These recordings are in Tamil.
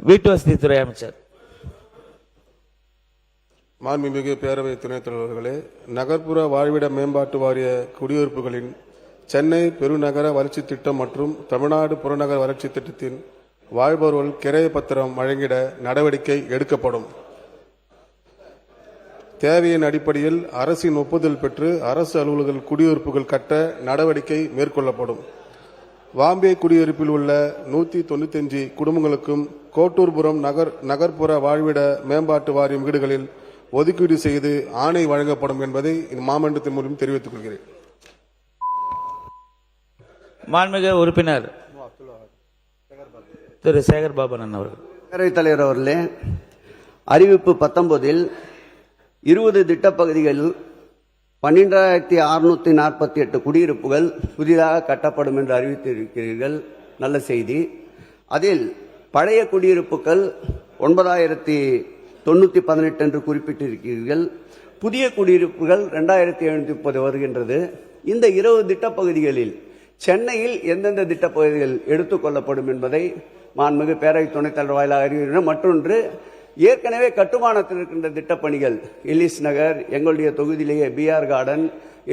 வீட்டு வசதித்துறை அமைச்சர். மாண்புமிகு பேரவை துணைத் தலைவர்களே, நகர்ப்புற வாழ்விட மேம்பாட்டு வாரிய குடியிருப்புகளின் சென்னை பெருநகர வளர்ச்சி திட்டம் மற்றும் தமிழ்நாடு புறநகர வளர்ச்சி திட்டத்தின் வாழ்பொருள் கிரைய பத்திரம் வழங்கிட நடவடிக்கை எடுக்கப்படும். தேவையின் அடிப்படையில் அரசின் ஒப்புதல் பெற்று அரசு அலுவலர்கள் குடியிருப்புகள் கட்ட நடவடிக்கை மேற்கொள்ளப்படும். வாம்பே குடியிருப்பில் உள்ள 195 குடும்பங்களுக்கும் கோட்டூர்புரம் நகர்ப்புற வாழ்விட மேம்பாட்டு வாரியம் வீடுகளில் ஒதுக்கீடு செய்து ஆணை வழங்கப்படும் என்பதை மாமன்றத்தின் மூலம் தெரிவித்துக் கொள்கிறேன். மாண்புமிகு உறுப்பினர் திரு சேகர் பாபன் அவர்கள். பேரவைத் தலைவர் அவர்களே, அறிவிப்பு 19 20 திட்டப்பகுதிகளில் 12,648 குடியிருப்புகள் புதிதாக கட்டப்படும் என்று அறிவித்திருக்கிறீர்கள். நல்ல செய்தி. அதில் பழைய குடியிருப்புகள் 9,918 என்று குறிப்பிட்டிருக்கிறீர்கள். புதிய குடியிருப்புகள் 2,730 வருகின்றது. இந்த 20 திட்டப்பகுதிகளில் சென்னையில் எந்தெந்த திட்டப்பகுதிகள் எடுத்துக் கொள்ளப்படும் என்பதை மாண்புமிகு பேரவை துணைத் தலைவர் வாயிலாக அறிவிக்கிறேன். மற்றொன்று, ஏற்கனவே கட்டுமானத்தில் இருக்கின்ற திட்டப்பணிகள் எல்லிஸ் நகர், எங்களுடைய தொகுதியிலேயே பிஆர் கார்டன்,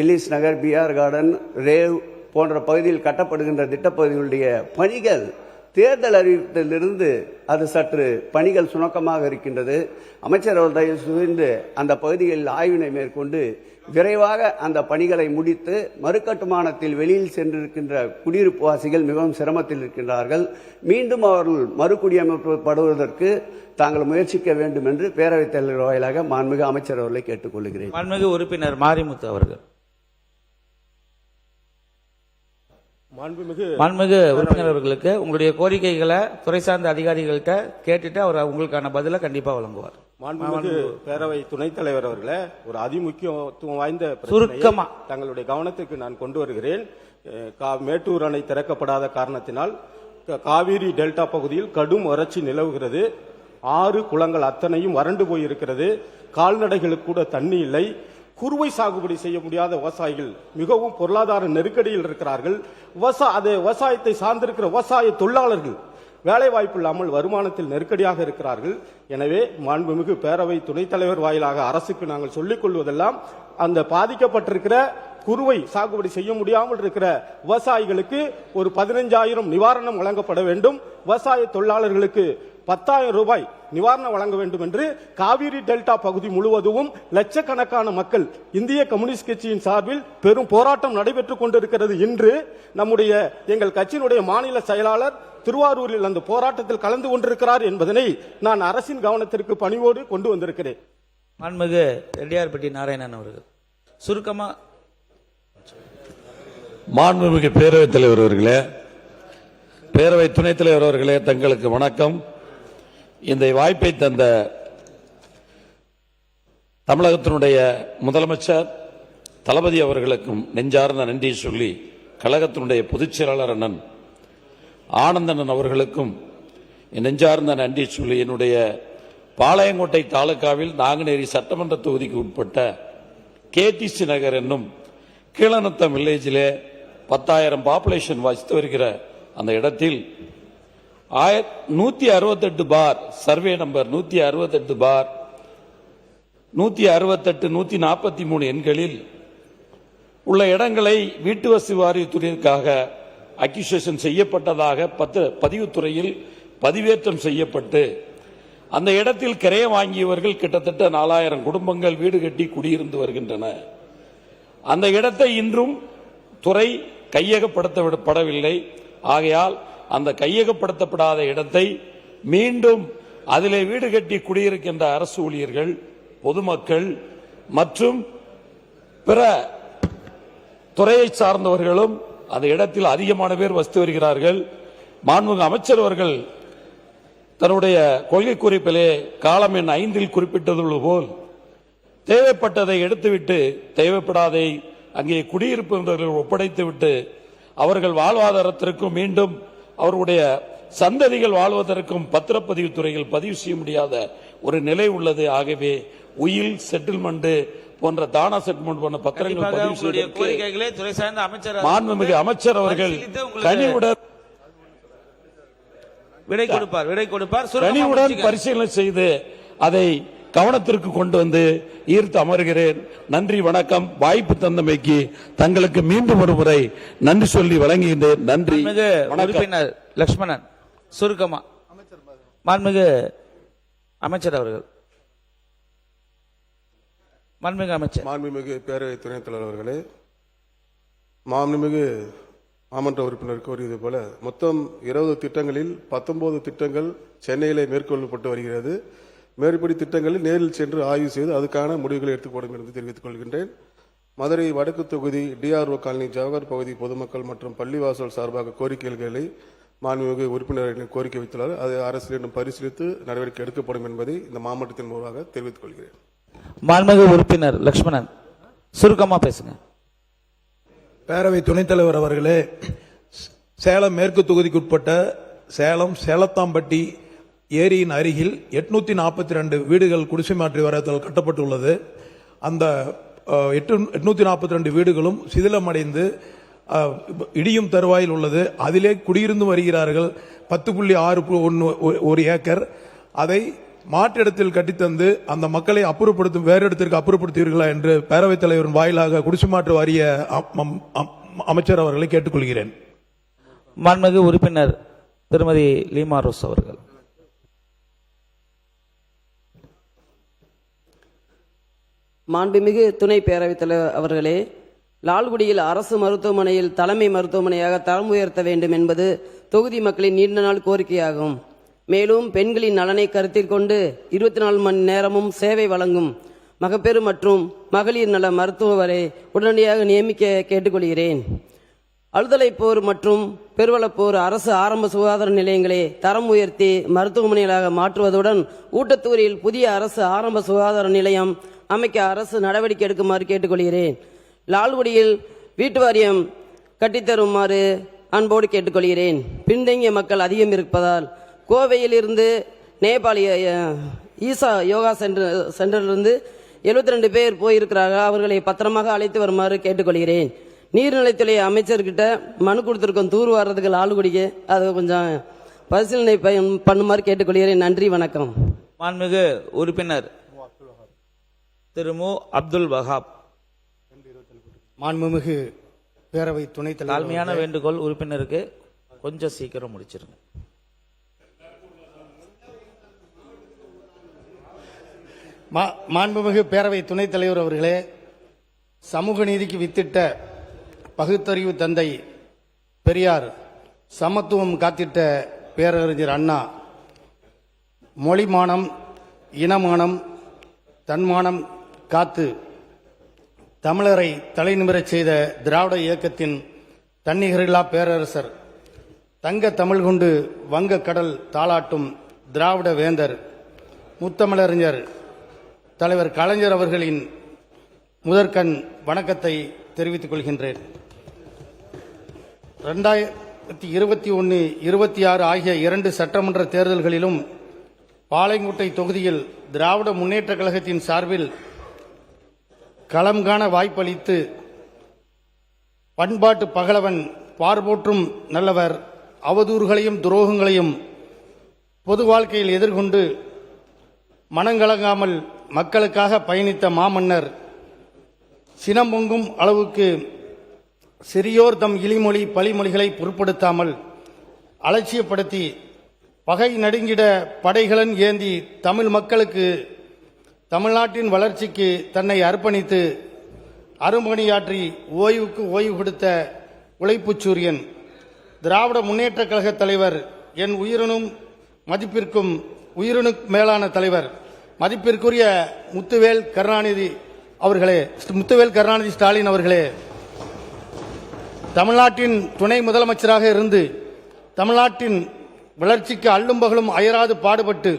எல்லிஸ் நகர், பிஆர் கார்டன், ரேவ் போன்ற பகுதியில் கட்டப்படுகின்ற திட்டப்பகுதிகளுடைய பணிகள் தேர்தல் அறிவிப்பிலிருந்து அது சற்று பணிகள் சுணக்கமாக இருக்கின்றது. அமைச்சர் அவர்கள் தயவு செய்து அந்த பகுதிகளில் ஆய்வினை மேற்கொண்டு விரைவாக அந்த பணிகளை முடித்து மறுகட்டுமானத்தில் வெளியில் சென்றிருக்கின்ற குடியிருப்பு வாசிகள் மிகவும் சிரமத்தில் இருக்கின்றார்கள். மீண்டும் அவர்கள் மறுகுடியமைக்கப்படுவதற்கு தாங்கள் முயற்சிக்க வேண்டும் என்று பேரவைத் தலைவர் வாயிலாக மாண்புமிகு அமைச்சர் அவர்களை கேட்டுக்கொள்கிறேன். மாண்புமிகு உறுப்பினர் மாரிமுத்து அவர்கள். மாண்புமிகு உறுப்பினர் அவர்களுக்கு உங்களுடைய கோரிக்கைகளை துறை சார்ந்த அதிகாரிகள்கிட்ட கேட்டுட்டு அவர் உங்களுக்கான பதிலை கண்டிப்பா வழங்குவார். மாண்புமிகு பேரவை துணைத் தலைவர் அவர்களே, ஒரு அதிமுக்கியத்துவம் வாய்ந்த சுருக்கமா தங்களுடைய கவனத்துக்கு நான் கொண்டு வருகிறேன். மேட்டூர் அணை திறக்கப்படாத காரணத்தினால் காவிரி டெல்டா பகுதியில் கடும் வறட்சி நிலவுகிறது. 6 குளங்கள் அத்தனையும் வறண்டு போயிருக்கிறது. கால்நடைகளுக்கு கூட தண்ணி இல்லை. குறுவை சாகுபடி செய்ய முடியாத விவசாயிகள் மிகவும் பொருளாதார நெருக்கடியில் இருக்கிறார்கள். விவசாயத்தை சார்ந்திருக்கிற விவசாய தொழிலாளர்கள் வேலை வாய்ப்பு இல்லாமல் வருமானத்தில் நெருக்கடியாக இருக்கிறார்கள். எனவே மாண்புமிகு பேரவை துணைத் தலைவர் வாயிலாக அரசுக்கு நாங்கள் சொல்லிக் கொள்வதெல்லாம், அந்த பாதிக்கப்பட்டிருக்கிற குறுவை சாகுபடி செய்ய முடியாமல் இருக்கிற விவசாயிகளுக்கு ஒரு 15,000 நிவாரணம் வழங்கப்பட வேண்டும். விவசாய தொழிலாளர்களுக்கு 10,000 ரூபாய் நிவாரணம் வழங்க வேண்டும் என்று காவிரி டெல்டா பகுதி முழுவதும் லட்சக்கணக்கான மக்கள் இந்திய கம்யூனிஸ்ட் கட்சியின் சார்பில் பெரும் போராட்டம் நடைபெற்றுக் கொண்டிருக்கிறது. இன்று நம்முடைய எங்கள் கட்சியினுடைய மாநில செயலாளர் திருவாரூரில் அந்த போராட்டத்தில் கலந்து கொண்டிருக்கிறார் என்பதனை நான் அரசின் கவனத்திற்கு பணிவோடு கொண்டு வந்திருக்கிறேன். மாண்புமிகு ரெட்டியார்பட்டி நாராயணன் அவர்கள் சுருக்கமா. மாண்புமிகு பேரவைத் தலைவர் அவர்களே, பேரவை துணைத் தலைவர் அவர்களே, தங்களுக்கு வணக்கம். இந்த வாய்ப்பை தந்த தமிழகத்தினுடைய முதலமைச்சர் தளபதி அவர்களுக்கும் நெஞ்சார்ந்த நன்றி சொல்லி, கழகத்தினுடைய பொதுச் செயலாளர் அண்ணன் ஆனந்தன் அவர்களுக்கும் நெஞ்சார்ந்த நன்றி சொல்லி, என்னுடைய பாளையங்கோட்டை தாலுகாவில் நாங்குநேரி சட்டமன்ற தொகுதிக்கு உட்பட்ட கேடிசி நகர் என்னும் கீழநத்தம் வில்லேஜிலே 10,000 பாப்புலேஷன் வசித்து வருகிற அந்த இடத்தில் 168 பார் சர்வே நம்பர் 168 பார் 168 143 எண்களில் உள்ள இடங்களை வீட்டு வசதி வாரியத்துறைக்காக அக்யூசேஷன் செய்யப்பட்டதாக பதிவுத்துறையில் பதிவேற்றம் செய்யப்பட்டு அந்த இடத்தில் கிரையம் வாங்கியவர்கள் கிட்டத்தட்ட 4,000 குடும்பங்கள் வீடு கட்டி குடியிருந்து வருகின்றன. அந்த இடத்தை இன்றும் துறை கையகப்படுத்தப்படவில்லை. ஆகையால் அந்த கையகப்படுத்தப்படாத இடத்தை மீண்டும் அதிலே வீடு கட்டி குடியிருக்கின்ற அரசு ஊழியர்கள், பொதுமக்கள் மற்றும் பிற துறையை சார்ந்தவர்களும் அந்த இடத்தில் அதிகமான பேர் வசித்து வருகிறார்கள். மாண்புமிகு அமைச்சர் அவர்கள் தன்னுடைய கொள்கை குறிப்பிலே காலம் எண் 5 குறிப்பிட்டது போல் தேவைப்பட்டதை எடுத்துவிட்டு தேவைப்படாதை அங்கே குடியிருப்பவர்கள் ஒப்படைத்துவிட்டு அவர்கள் வாழ்வாதாரத்திற்கும் மீண்டும் அவர்களுடைய சந்ததிகள் வாழ்வதற்கும் பத்திரப்பதிவு துறையில் பதிவு செய்ய முடியாத ஒரு நிலை உள்ளது. ஆகவே உயில் செட்டில்மெண்ட் போன்ற தானா செட்டில்மெண்ட் போன்ற பத்திரங்கள் பதிவு செய்ய மாண்புமிகு அமைச்சர் அவர்கள் கனிவுடன் விடை கொடுப்பார் சுருக்கமா கனிவுடன் முடிச்சுக்க. பரிசீலனை செய்து அதை கவனத்திற்கு கொண்டு வந்து ஈர்த்து அமர்கிறேன். நன்றி, வணக்கம். வாய்ப்பு தந்தமைக்கு தங்களுக்கு மீண்டும் ஒரு முறை நன்றி சொல்லி வழங்குகின்றேன். நன்றி, மாண்புமிகு வணக்கம். உறுப்பினர் லட்சுமணன் சுருக்கமா. மாண்புமிகு அமைச்சர் அவர்கள். மாண்புமிகு அமைச்சர். மாண்புமிகு பேரவை துணைத் தலைவர் அவர்களே, மாண்புமிகு மாமன்ற உறுப்பினர் கோரியது போல மொத்தம் 20 திட்டங்களில் 19 திட்டங்கள் சென்னையிலே மேற்கொள்ளப்பட்டு வருகிறது. மேற்படி திட்டங்களில் நேரில் சென்று ஆய்வு செய்து அதுக்கான முடிவுகளை எடுத்துக்கொள்ளும் என்று தெரிவித்துக் கொள்கின்றேன். மதுரை வடக்கு தொகுதி டிஆர்ஓ காலனி ஜவஹர் பகுதி பொதுமக்கள் மற்றும் பள்ளிவாசல் சார்பாக கோரிக்கைகளை மாண்புமிகு உறுப்பினர்களின் கோரிக்கை வைத்துள்ளார். அது அரசிடம் பரிசீலித்து நடவடிக்கை எடுக்கப்படும் என்பதை இந்த மாவட்டத்தின் மூலமாக தெரிவித்துக் கொள்கிறேன். மாண்புமிகு உறுப்பினர் லட்சுமணன் சுருக்கமா பேசுங்க. பேரவை துணைத் தலைவர் அவர்களே, சேலம் மேற்கு தொகுதிக்குட்பட்ட சேலம் சேலத்தாம்பட்டி ஏரியின் அருகில் 842 வீடுகள் குடிசை மாற்று வாரியத்தால் கட்டப்பட்டுள்ளது. அந்த 842 வீடுகளும் சிதிலமடைந்து இடியும் தருவாயில் உள்ளது. அதிலே குடியிருந்து வருகிறார்கள். 10.6 ஏக்கர். அதை மாற்றிடத்தில் கட்டித்தந்து அந்த மக்களை அப்புறப்படுத்தும் வேறு இடத்திற்கு அப்புறப்படுத்துவீர்களா என்று பேரவைத் தலைவரின் வாயிலாக குடிசை மாற்று வாரிய அமைச்சர் அவர்களை கேட்டுக்கொள்கிறேன். மாண்புமிகு உறுப்பினர் திருமதி லீமா ரோஸ் அவர்கள். மாண்புமிகு துணை பேரவைத் தலைவர் அவர்களே, லால்குடியில் அரசு மருத்துவமனையில் தலைமை மருத்துவமனையாக தரம் உயர்த்த வேண்டும் என்பது தொகுதி மக்களின் நீண்ட நாள் கோரிக்கையாகும். மேலும் பெண்களின் நலனை கருத்தில் கொண்டு 24 மணி நேரமும் சேவை வழங்கும் மகப்பேறு மற்றும் மகளிர் நல மருத்துவரை உடனடியாக நியமிக்க கேட்டுக்கொள்கிறேன். அழுதலைப்போர் மற்றும் பெருவளப்போர் அரசு ஆரம்ப சுகாதார நிலையங்களை தரம் உயர்த்தி மருத்துவமனைகளாக மாற்றுவதுடன் ஊட்டத்தூரில் புதிய அரசு ஆரம்ப சுகாதார நிலையம் அமைக்க அரசு நடவடிக்கை எடுக்குமாறு கேட்டுக்கொள்கிறேன். லால்குடியில் வீட்டு வாரியம் கட்டித்தருமாறு அன்போடு கேட்டுக்கொள்கிறேன். பின்தங்கிய மக்கள் அதிகம் இருப்பதால் கோவையில் இருந்து நேபாளிய ஈசா யோகா சென்டரிலிருந்து 72 பேர் போயிருக்கிறார்கள். அவர்களை பத்திரமாக அழைத்து வருமாறு கேட்டுக்கொள்கிறேன். நீர்நிலைத்துறை அமைச்சர்கிட்ட மனு கொடுத்திருக்கோம் தூர் வர்றதுக்கு லால்குடிக்கு. அதை கொஞ்சம் பரிசீலனை பண்ணுமாறு கேட்டுக்கொள்கிறேன். நன்றி, வணக்கம். மாண்புமிகு உறுப்பினர் திரு மு அப்துல் வஹாப். மாண்புமிகு பேரவை துணைத் தலைவர், தாழ்மையான வேண்டுகோள் உறுப்பினருக்கு கொஞ்சம் சீக்கிரம் முடிச்சிருங்க. மாண்புமிகு பேரவை துணைத் தலைவர் அவர்களே, சமூக நீதிக்கு வித்திட்ட பகுத்தறிவு தந்தை பெரியார், சமத்துவம் காத்திட்ட பேரறிஞர் அண்ணா, மொழிமானம் இனமானம் தன்மானம் காத்து தமிழரை தலைநிமிரச் செய்த திராவிட இயக்கத்தின் தன்னிகரில்லா பேரரசர், தங்க தமிழ் கொண்டு வங்க கடல் தாளாட்டும் திராவிட வேந்தர், முத்தமிழறிஞர் தலைவர் கலைஞர் அவர்களின் முதற்கண் வணக்கத்தை தெரிவித்துக் கொள்கின்றேன். 2021, 26 ஆகிய 2 சட்டமன்ற தேர்தல்களிலும் பாளையங்கோட்டை தொகுதியில் திராவிட முன்னேற்றக் கழகத்தின் சார்பில் களம் காண வாய்ப்பளித்து பண்பாட்டு பகலவன், பார்போற்றும் நல்லவர், அவதூறுகளையும் துரோகங்களையும் பொது வாழ்க்கையில் எதிர்கொண்டு மனங்கலங்காமல் மக்களுக்காக பயணித்த மாமன்னர், சினம் பொங்கும் அளவுக்கு சிறியோர் தம் இழிமொழி பழிமொழிகளை பொருட்படுத்தாமல் அலட்சியப்படுத்தி பகை நடுங்கிட படைகளன் ஏந்தி தமிழ் மக்களுக்கு தமிழ்நாட்டின் வளர்ச்சிக்கு தன்னை அர்ப்பணித்து அரும்பணியாற்றி ஓய்வுக்கு ஓய்வு கொடுத்த உழைப்புச் சூரியன், திராவிட முன்னேற்றக் கழக தலைவர், என் உயிரினும் மதிப்பிற்கும் உயிரினுக்கு மேலான தலைவர், மதிப்பிற்குரிய முத்துவேல் கருணாநிதி ஸ்டாலின் அவர்களே, தமிழ்நாட்டின் துணை முதலமைச்சராக இருந்து தமிழ்நாட்டின் வளர்ச்சிக்கு அள்ளும் பகலும் அயராது பாடுபட்டு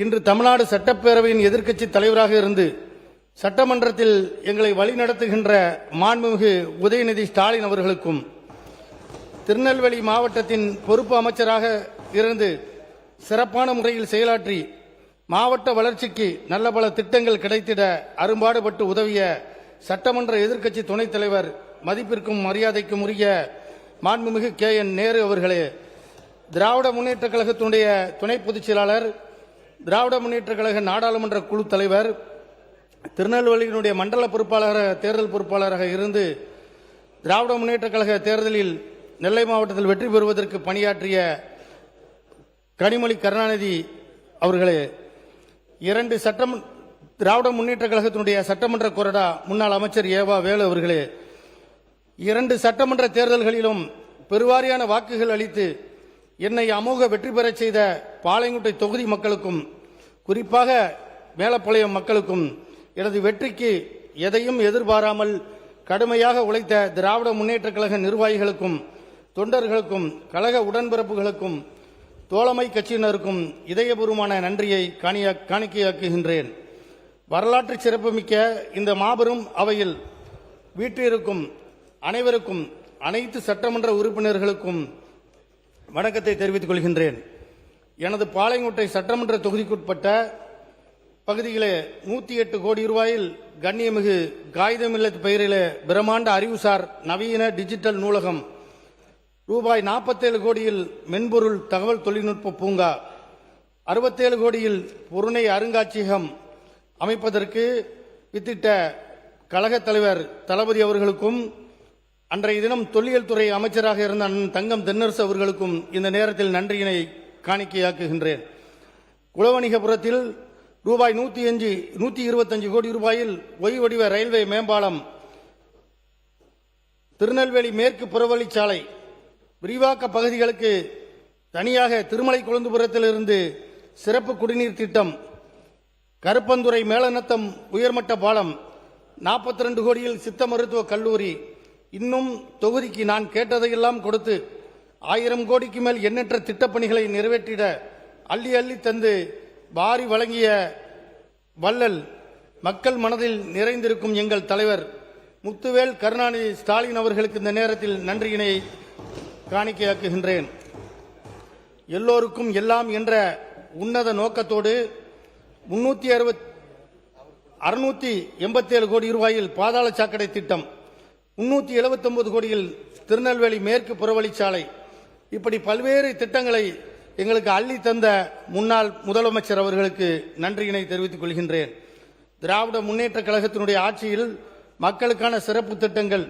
இன்று தமிழ்நாடு சட்டப்பேரவையின் எதிர்க்கட்சி தலைவராக இருந்து சட்டமன்றத்தில் எங்களை வழிநடத்துகின்ற மாண்புமிகு உதயநிதி ஸ்டாலின் அவர்களுக்கும், திருநெல்வேலி மாவட்டத்தின் பொறுப்பு அமைச்சராக இருந்து சிறப்பான முறையில் செயலாற்றி மாவட்ட வளர்ச்சிக்கு நல்ல பல திட்டங்கள் கிடைத்திட அரும்பாடுபட்டு உதவிய சட்டமன்ற எதிர்க்கட்சி துணைத் தலைவர், மதிப்பிற்கும் மரியாதைக்கும் உரிய மாண்புமிகு KN நேரு அவர்களே, திராவிட முன்னேற்றக் கழகத்தினுடைய துணை பொதுச் செயலாளர், திராவிட முன்னேற்றக் கழக நாடாளுமன்ற குழு தலைவர், திருநெல்வேலியினுடைய மண்டல பொறுப்பாளராக தேர்தல் பொறுப்பாளராக இருந்து திராவிட முன்னேற்றக் கழக தேர்தலில் நெல்லை மாவட்டத்தில் வெற்றி பெறுவதற்கு பணியாற்றிய கனிமொழி கருணாநிதி அவர்களே, திராவிட முன்னேற்றக் கழகத்தினுடைய சட்டமன்ற கொறடா முன்னாள் அமைச்சர் ஏவா வேலு அவர்களே, 2 சட்டமன்ற தேர்தல்களிலும் பெருவாரியான வாக்குகள் அளித்து என்னை அமோக வெற்றி பெறச் செய்த பாளையங்கோட்டை தொகுதி மக்களுக்கும், குறிப்பாக மேலப்பாளையம் மக்களுக்கும், எனது வெற்றிக்கு எதையும் எதிர்பாராமல் கடுமையாக உழைத்த திராவிட முன்னேற்றக் கழக நிர்வாகிகளுக்கும், தொண்டர்களுக்கும், கழக உடன்பிறப்புகளுக்கும், தோழமை கட்சியினருக்கும் இதயபூர்வமான நன்றியை காணிக்கையாக்குகின்றேன். வரலாற்று சிறப்புமிக்க இந்த மாபெரும் அவையில் வீற்றிருக்கும் அனைவருக்கும், அனைத்து சட்டமன்ற உறுப்பினர்களுக்கும் வணக்கத்தை தெரிவித்துக் கொள்கின்றேன். எனது பாளையங்கோட்டை சட்டமன்ற தொகுதிக்குட்பட்ட பகுதியிலே 108 கோடி ரூபாயில் கண்ணியமிகு காகிதமில்லத் பெயரிலே பிரம்மாண்ட அறிவுசார் நவீன டிஜிட்டல் நூலகம், ரூபாய் 47 கோடியில் மென்பொருள் தகவல் தொழில்நுட்ப பூங்கா, 67 கோடியில் பொருணை அருங்காட்சியகம் அமைப்பதற்கு வித்திட்ட கழக தலைவர் தளபதி அவர்களுக்கும், அன்றைய தினம் தொல்லியல் துறை அமைச்சராக இருந்த அண்ணன் தங்கம் தென்னரசு அவர்களுக்கும் இந்த நேரத்தில் நன்றியினை காணிக்கையாக்குகின்றேன். குலவணிகபுரத்தில் ரூபாய் 125 கோடி ரூபாயில் ஒய் வடிவ ரயில்வே மேம்பாலம், திருநெல்வேலி மேற்கு புறவழிச்சாலை, விரிவாக்க பகுதிகளுக்கு தனியாக திருமலை கொழுந்துபுரத்திலிருந்து சிறப்பு குடிநீர் திட்டம், கருப்பந்துறை மேலநத்தம் உயர்மட்ட பாலம், 42 கோடியில் சித்த மருத்துவ கல்லூரி, இன்னும் தொகுதிக்கு நான் கேட்டதையெல்லாம் கொடுத்து 1000 கோடிக்கு மேல் எண்ணற்ற திட்டப்பணிகளை நிறைவேற்றிட அள்ளி அள்ளி தந்து வாரி வழங்கிய வள்ளல், மக்கள் மனதில் நிறைந்திருக்கும் எங்கள் தலைவர் முத்துவேல் கருணாநிதி ஸ்டாலின் அவர்களுக்கு இந்த நேரத்தில் நன்றியினை காணிக்கையாக்குகின்றேன். எல்லோருக்கும் எல்லாம் என்ற உன்னத நோக்கத்தோடு 687 கோடி ரூபாயில் பாதாள சாக்கடை திட்டம், 379 கோடியில் திருநெல்வேலி மேற்கு புறவழிச்சாலை, இப்படி பல்வேறு திட்டங்களை எங்களுக்கு அள்ளி தந்த முன்னாள் முதலமைச்சர் அவர்களுக்கு நன்றியினை தெரிவித்துக் கொள்கின்றேன். திராவிட முன்னேற்றக் கழகத்தினுடைய ஆட்சியில் மக்களுக்கான சிறப்பு திட்டங்கள்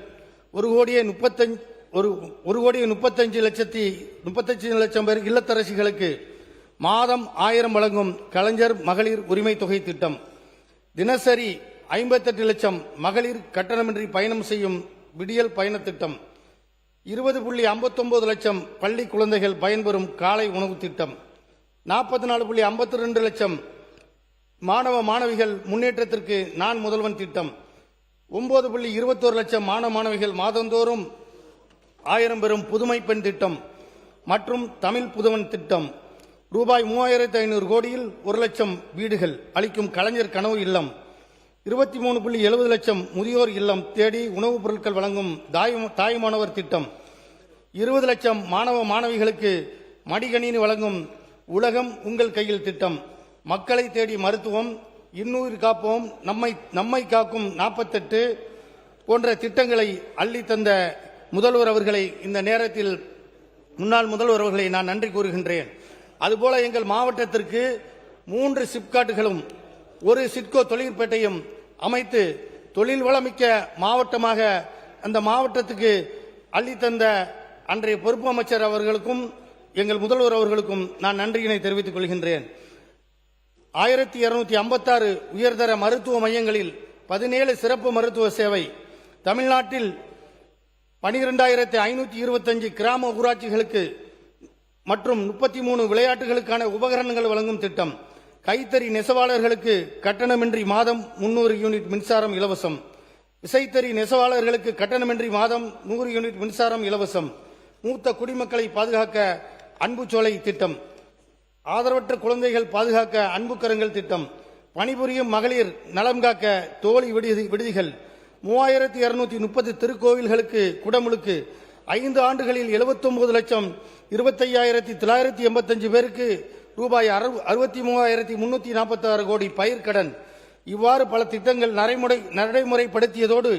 1,35 லட்சம் பேர் இல்லத்தரசிகளுக்கு மாதம் 1000 வழங்கும் கலைஞர் மகளிர் உரிமை தொகை திட்டம், தினசரி 58 லட்சம் மகளிர் கட்டணமின்றி பயணம் செய்யும் விடியல் பயண திட்டம், 20.59 லட்சம் பள்ளி குழந்தைகள் பயன்பெறும் காலை உணவு திட்டம், 44.52 லட்சம் மாணவ மாணவிகள் முன்னேற்றத்திற்கு நான் முதல்வன் திட்டம், 9.21 லட்சம் மாணவ மாணவிகள் மாதந்தோறும் 1000 பெறும் புதுமை பெண் திட்டம் மற்றும் தமிழ் புதுவன் திட்டம், ரூபாய் 3500 கோடியில் 1 லட்சம் வீடுகள் அளிக்கும் கலைஞர் கனவு இல்லம், 23.70 லட்சம் முதியோர் இல்லம் தேடி உணவுப் பொருட்கள் வழங்கும் தாய்மானவர் திட்டம், 20 லட்சம் மாணவ மாணவிகளுக்கு மடிகணினி வழங்கும் உலகம் உங்கள் கையில் திட்டம், மக்களை தேடி மருத்துவம், இன்னுயிர் காப்போம், நம்மை காக்கும் 48 போன்ற திட்டங்களை அள்ளி தந்த முதல்வர் அவர்களை இந்த நேரத்தில் முன்னாள் முதல்வர் அவர்களை நான் நன்றி கூறுகின்றேன். அதுபோல எங்கள் மாவட்டத்திற்கு 3 சிப்காட்டுகளும் 1 சிட்கோ தொழிற்பேட்டையும் அமைத்து தொழில் வளமிக்க மாவட்டமாக அந்த மாவட்டத்துக்கு அள்ளித்தந்த அன்றைய பொறுப்பு அமைச்சர் அவர்களுக்கும் எங்கள் முதல்வர் அவர்களுக்கும் நான் நன்றியினை தெரிவித்துக் கொள்கின்றேன். 1256 உயர்தர மருத்துவ மையங்களில் 17 சிறப்பு மருத்துவ சேவை, தமிழ்நாட்டில் 12,525 கிராம ஊராட்சிகளுக்கு மற்றும் 33 விளையாட்டுகளுக்கான உபகரணங்கள் வழங்கும் திட்டம், கைத்தறி நெசவாளர்களுக்கு கட்டணமின்றி மாதம் 300 யூனிட் மின்சாரம் இலவசம், விசைத்தறி நெசவாளர்களுக்கு கட்டணமின்றி மாதம் 100 யூனிட் மின்சாரம் இலவசம், மூத்த குடிமக்களை பாதுகாக்க அன்பு சோலை திட்டம், ஆதரவற்ற குழந்தைகள் பாதுகாக்க அன்பு கரங்கள் திட்டம், பணிபுரியும் மகளிர் நலம் காக்க தோழி விடுதிகள், 3230 திருக்கோவில்களுக்கு குடமுழுக்கு, 5 ஆண்டுகளில் 79,25,985 பேருக்கு ரூபாய் 63,346 கோடி பயிர்க்கடன், இவ்வாறு பல திட்டங்கள் நடைமுறைப்படுத்தியதோடு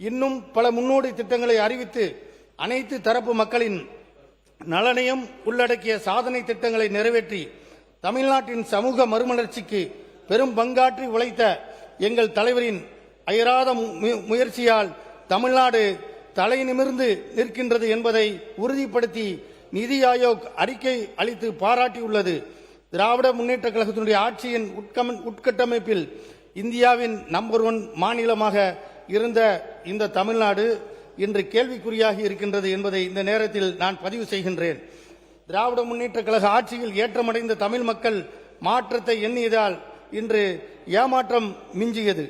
இன்னும் பல முன்னோடி திட்டங்களை அறிவித்து அனைத்து தரப்பு மக்களின் நலனையும் உள்ளடக்கிய சாதனை திட்டங்களை நிறைவேற்றி தமிழ்நாட்டின் சமூக மறுமலர்ச்சிக்கு பெரும் பங்காற்றி உழைத்த எங்கள் தலைவரின் அயராத முயற்சியால் தமிழ்நாடு தலை நிமிர்ந்து நிற்கின்றது என்பதை உறுதிப்படுத்தி நிதி ஆயோக் அறிக்கை அளித்து பாராட்டியுள்ளது. திராவிட முன்னேற்ற கழகத்தினுடைய ஆட்சியின் உட்கட்டமைப்பில் இந்தியாவின் நம்பர் 1 மாநிலமாக இருந்த இந்த தமிழ்நாடு இன்று கேள்விக்குறியாகி இருக்கின்றது என்பதை இந்த நேரத்தில் நான் பதிவு செய்கின்றேன். திராவிட முன்னேற்ற கழக ஆட்சியில் ஏற்றமடைந்த தமிழ் மக்கள் மாற்றத்தை எண்ணியதால் இன்று ஏமாற்றம் மிஞ்சியது.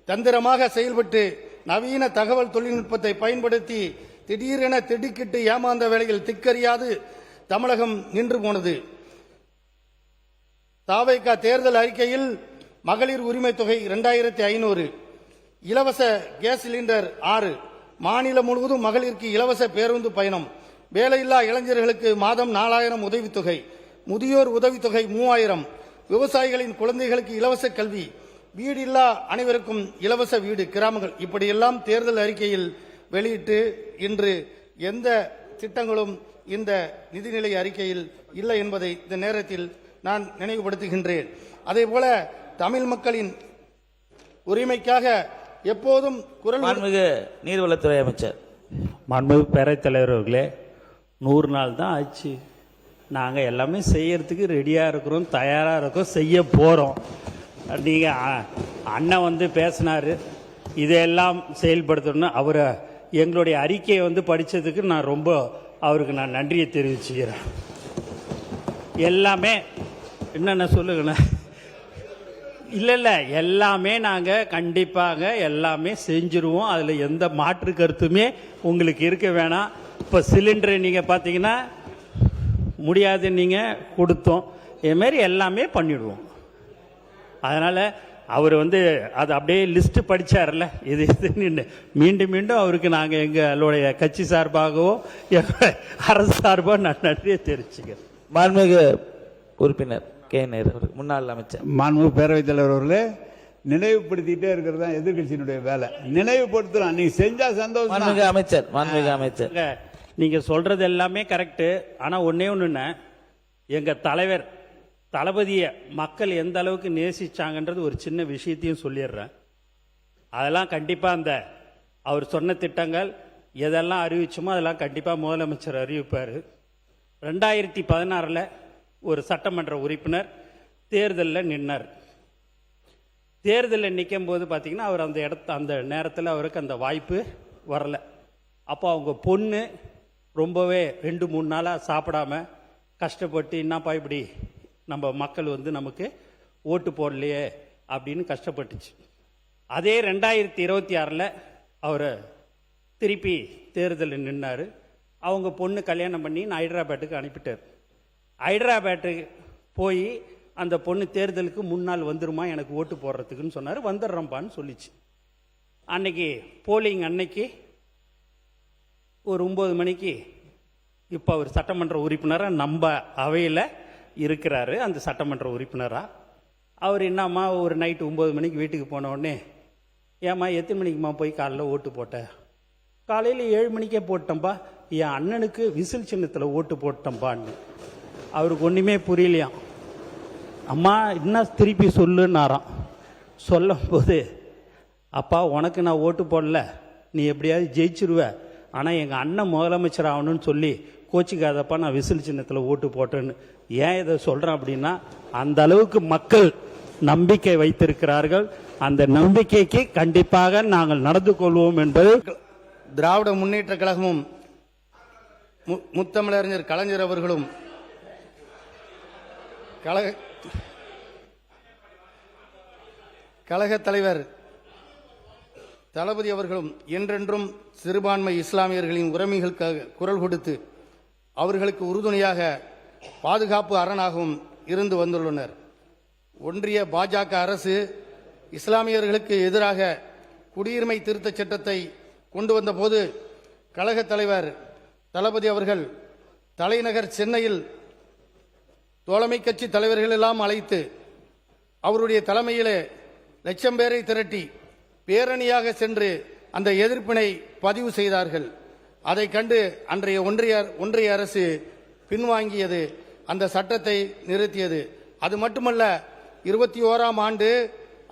தந்திரமாக செயல்பட்டு நவீன தகவல் தொழில்நுட்பத்தை பயன்படுத்தி திடீரென திடுக்கிட்டு ஏமாந்த வேளையில் திக்கறியாது தமிழகம் நின்று போனது. தாவேகா தேர்தல் அறிக்கையில் மகளிர் உரிமை தொகை 2500, இலவச கேஸ் சிலிண்டர் 6, மாநிலம் முழுவதும் மகளிருக்கு இலவச பேருந்து பயணம், வேலையில்லா இளைஞர்களுக்கு மாதம் 4000 உதவித்தொகை, முதியோர் உதவித்தொகை 3000, விவசாயிகளின் குழந்தைகளுக்கு இலவச கல்வி, வீடில்லா அனைவருக்கும் இலவச வீடு கிராமங்கள், இப்படியெல்லாம் தேர்தல் அறிக்கையில் வெளியிட்டு இன்று எந்த திட்டங்களும் இந்த நிதிநிலை அறிக்கையில் இல்லை என்பதை இந்த நேரத்தில் நான் நினைவுபடுத்துகின்றேன். அதேபோல தமிழ் மக்களின் உரிமைக்காக எப்போதும் குரல் மாண்புமிகு நீர்வளத்துறை அமைச்சர். மாண்புமிகு பேரவைத் தலைவர் அவர்களே, 100 நாள் தான் ஆச்சு. நாங்கள் எல்லாமே செய்யறதுக்கு ரெடியாக இருக்கிறோம், தயாராக இருக்கோம், செய்ய போகிறோம். நீங்கள் அண்ணன் வந்து பேசினார், இதையெல்லாம் செயல்படுத்தணும்னு. அவர் எங்களுடைய அறிக்கையை வந்து படித்ததுக்கு நான் ரொம்ப அவருக்கு நான் நன்றியை தெரிவிச்சுக்கிறேன். எல்லாமே என்னென்ன சொல்லுங்கண்ணா, இல்லை எல்லாமே நாங்கள் கண்டிப்பாக எல்லாமே செஞ்சுருவோம். அதில் எந்த மாற்று கருத்துமே உங்களுக்கு இருக்க வேணாம். இப்போ சிலிண்டரை நீங்கள் பார்த்தீங்கன்னா முடியாது, நீங்கள் கொடுத்தோம், இதுமாரி எல்லாமே பண்ணிவிடுவோம். அதனால் அவர் வந்து அது அப்படியே லிஸ்ட்டு படித்தார்ல, இது இதுன்னு மீண்டும் மீண்டும் அவருக்கு நாங்கள் எங்களுடைய கட்சி சார்பாகவோ எங்கள் அரசு சார்பாக நான் நன்றியை தெரிவிச்சுக்கிறேன். மாண்புமிகு உறுப்பினர் கே நேரு அவர்கள், முன்னாள் அமைச்சர். மாண்புமிகு பேரவைத் தலைவர் அவர்களே, நினைவுபடுத்திட்டே இருக்கிறது தான் எதிர்கட்சியினுடைய வேலை. நினைவுபடுத்தலாம், நீங்க செஞ்சா சந்தோஷம். மாண்புமிகு அமைச்சர், மாண்புமிகு அமைச்சர், நீங்கள் சொல்கிறது எல்லாமே கரெக்டு. ஆனால் ஒன்றே ஒன்றுன்னு, எங்கள் தலைவர் தளபதியை மக்கள் எந்த அளவுக்கு நேசிச்சாங்கன்றது ஒரு சின்ன விஷயத்தையும் சொல்லிடுறேன். அதெல்லாம் கண்டிப்பாக அந்த அவர் சொன்ன திட்டங்கள் எதெல்லாம் அறிவிச்சோமோ அதெல்லாம் கண்டிப்பாக முதலமைச்சர் அறிவிப்பார். 2016 ஒரு சட்டமன்ற உறுப்பினர் தேர்தலில் நின்னார். தேர்தலில் நிற்கும் போது பார்த்தீங்கன்னா அவர் அந்த நேரத்தில் அவருக்கு அந்த வாய்ப்பு வரல. அப்போ அவங்க பொண்ணு ரொம்பவே 2-3 நாளாக சாப்பிடாம கஷ்டப்பட்டு, என்னப்பா இப்படி நம்ம மக்கள் வந்து நமக்கு ஓட்டு போடலையே அப்படின்னு கஷ்டப்பட்டுச்சு. அதே 2026 அவர் திருப்பி தேர்தலில் நின்னார். அவங்க பொண்ணு கல்யாணம் பண்ணி ஹைதராபாத்துக்கு அனுப்பிட்டார். ஹைதராபாத்துக்கு போய் அந்த பொண்ணு தேர்தலுக்கு முன்னால் வந்துருமா எனக்கு ஓட்டு போடுறதுக்குன்னு சொன்னார். வந்துடுறப்பான்னு சொல்லிச்சு. அன்னைக்கு போலிங் அன்னைக்கு ஒரு 9 மணிக்கு இப்போ அவர் சட்டமன்ற உறுப்பினராக நம்ம அவையில் இருக்கிறாரு. அந்த சட்டமன்ற உறுப்பினராக அவர் என்னம்மா ஒரு நைட்டு 9 மணிக்கு வீட்டுக்கு போன உடனே, ஏம்மா எத்தனை மணிக்குமா போய் காலைல ஓட்டு போட்ட? காலையில் 7 மணிக்கே போட்டேன்ப்பா, என் அண்ணனுக்கு விசில் சின்னத்தில் ஓட்டு போட்டேன்ப்பான்னு. அவருக்கு ஒன்றுமே புரியலையாம். அம்மா என்ன திருப்பி சொல்லுன்னாராம். சொல்லும் போது, அப்பா உனக்கு நான் ஓட்டு போடல, நீ எப்படியாவது ஜெயிச்சிருவ, ஆனால் எங்கள் அண்ணன் முதலமைச்சர் ஆகணும்னு சொல்லி கோச்சிக்காதப்பா நான் விசில் சின்னத்தில் ஓட்டு போட்டேன்னு. ஏன் இதை சொல்கிறேன் அப்படின்னா, அந்த அளவுக்கு மக்கள் நம்பிக்கை வைத்திருக்கிறார்கள். அந்த நம்பிக்கைக்கு கண்டிப்பாக நாங்கள் நடந்து கொள்வோம் என்பது திராவிட முன்னேற்ற கழகமும் முத்தமிழறிஞர் கலைஞர் அவர்களும் கழக தலைவர் தளபதி அவர்களும் என்றென்றும் சிறுபான்மை இஸ்லாமியர்களின் உரிமைகளுக்காக குரல் கொடுத்து அவர்களுக்கு உறுதுணையாக பாதுகாப்பு அரணாகவும் இருந்து வந்துள்ளனர். ஒன்றிய பாஜக அரசு இஸ்லாமியர்களுக்கு எதிராக குடியுரிமை திருத்தச் சட்டத்தை கொண்டு வந்தபோது கழக தலைவர் தளபதி அவர்கள் தலைநகர் சென்னையில் தோழமை கட்சி தலைவர்கள் எல்லாம் அழைத்து அவருடைய தலைமையிலே லட்சம் பேரை திரட்டி பேரணியாக சென்று அந்த எதிர்ப்பினை பதிவு செய்தார்கள். அதை கண்டு அன்றைய ஒன்றிய அரசு பின்வாங்கியது, அந்த சட்டத்தை நிறுத்தியது. அது மட்டுமல்ல, 21ஆம் ஆண்டு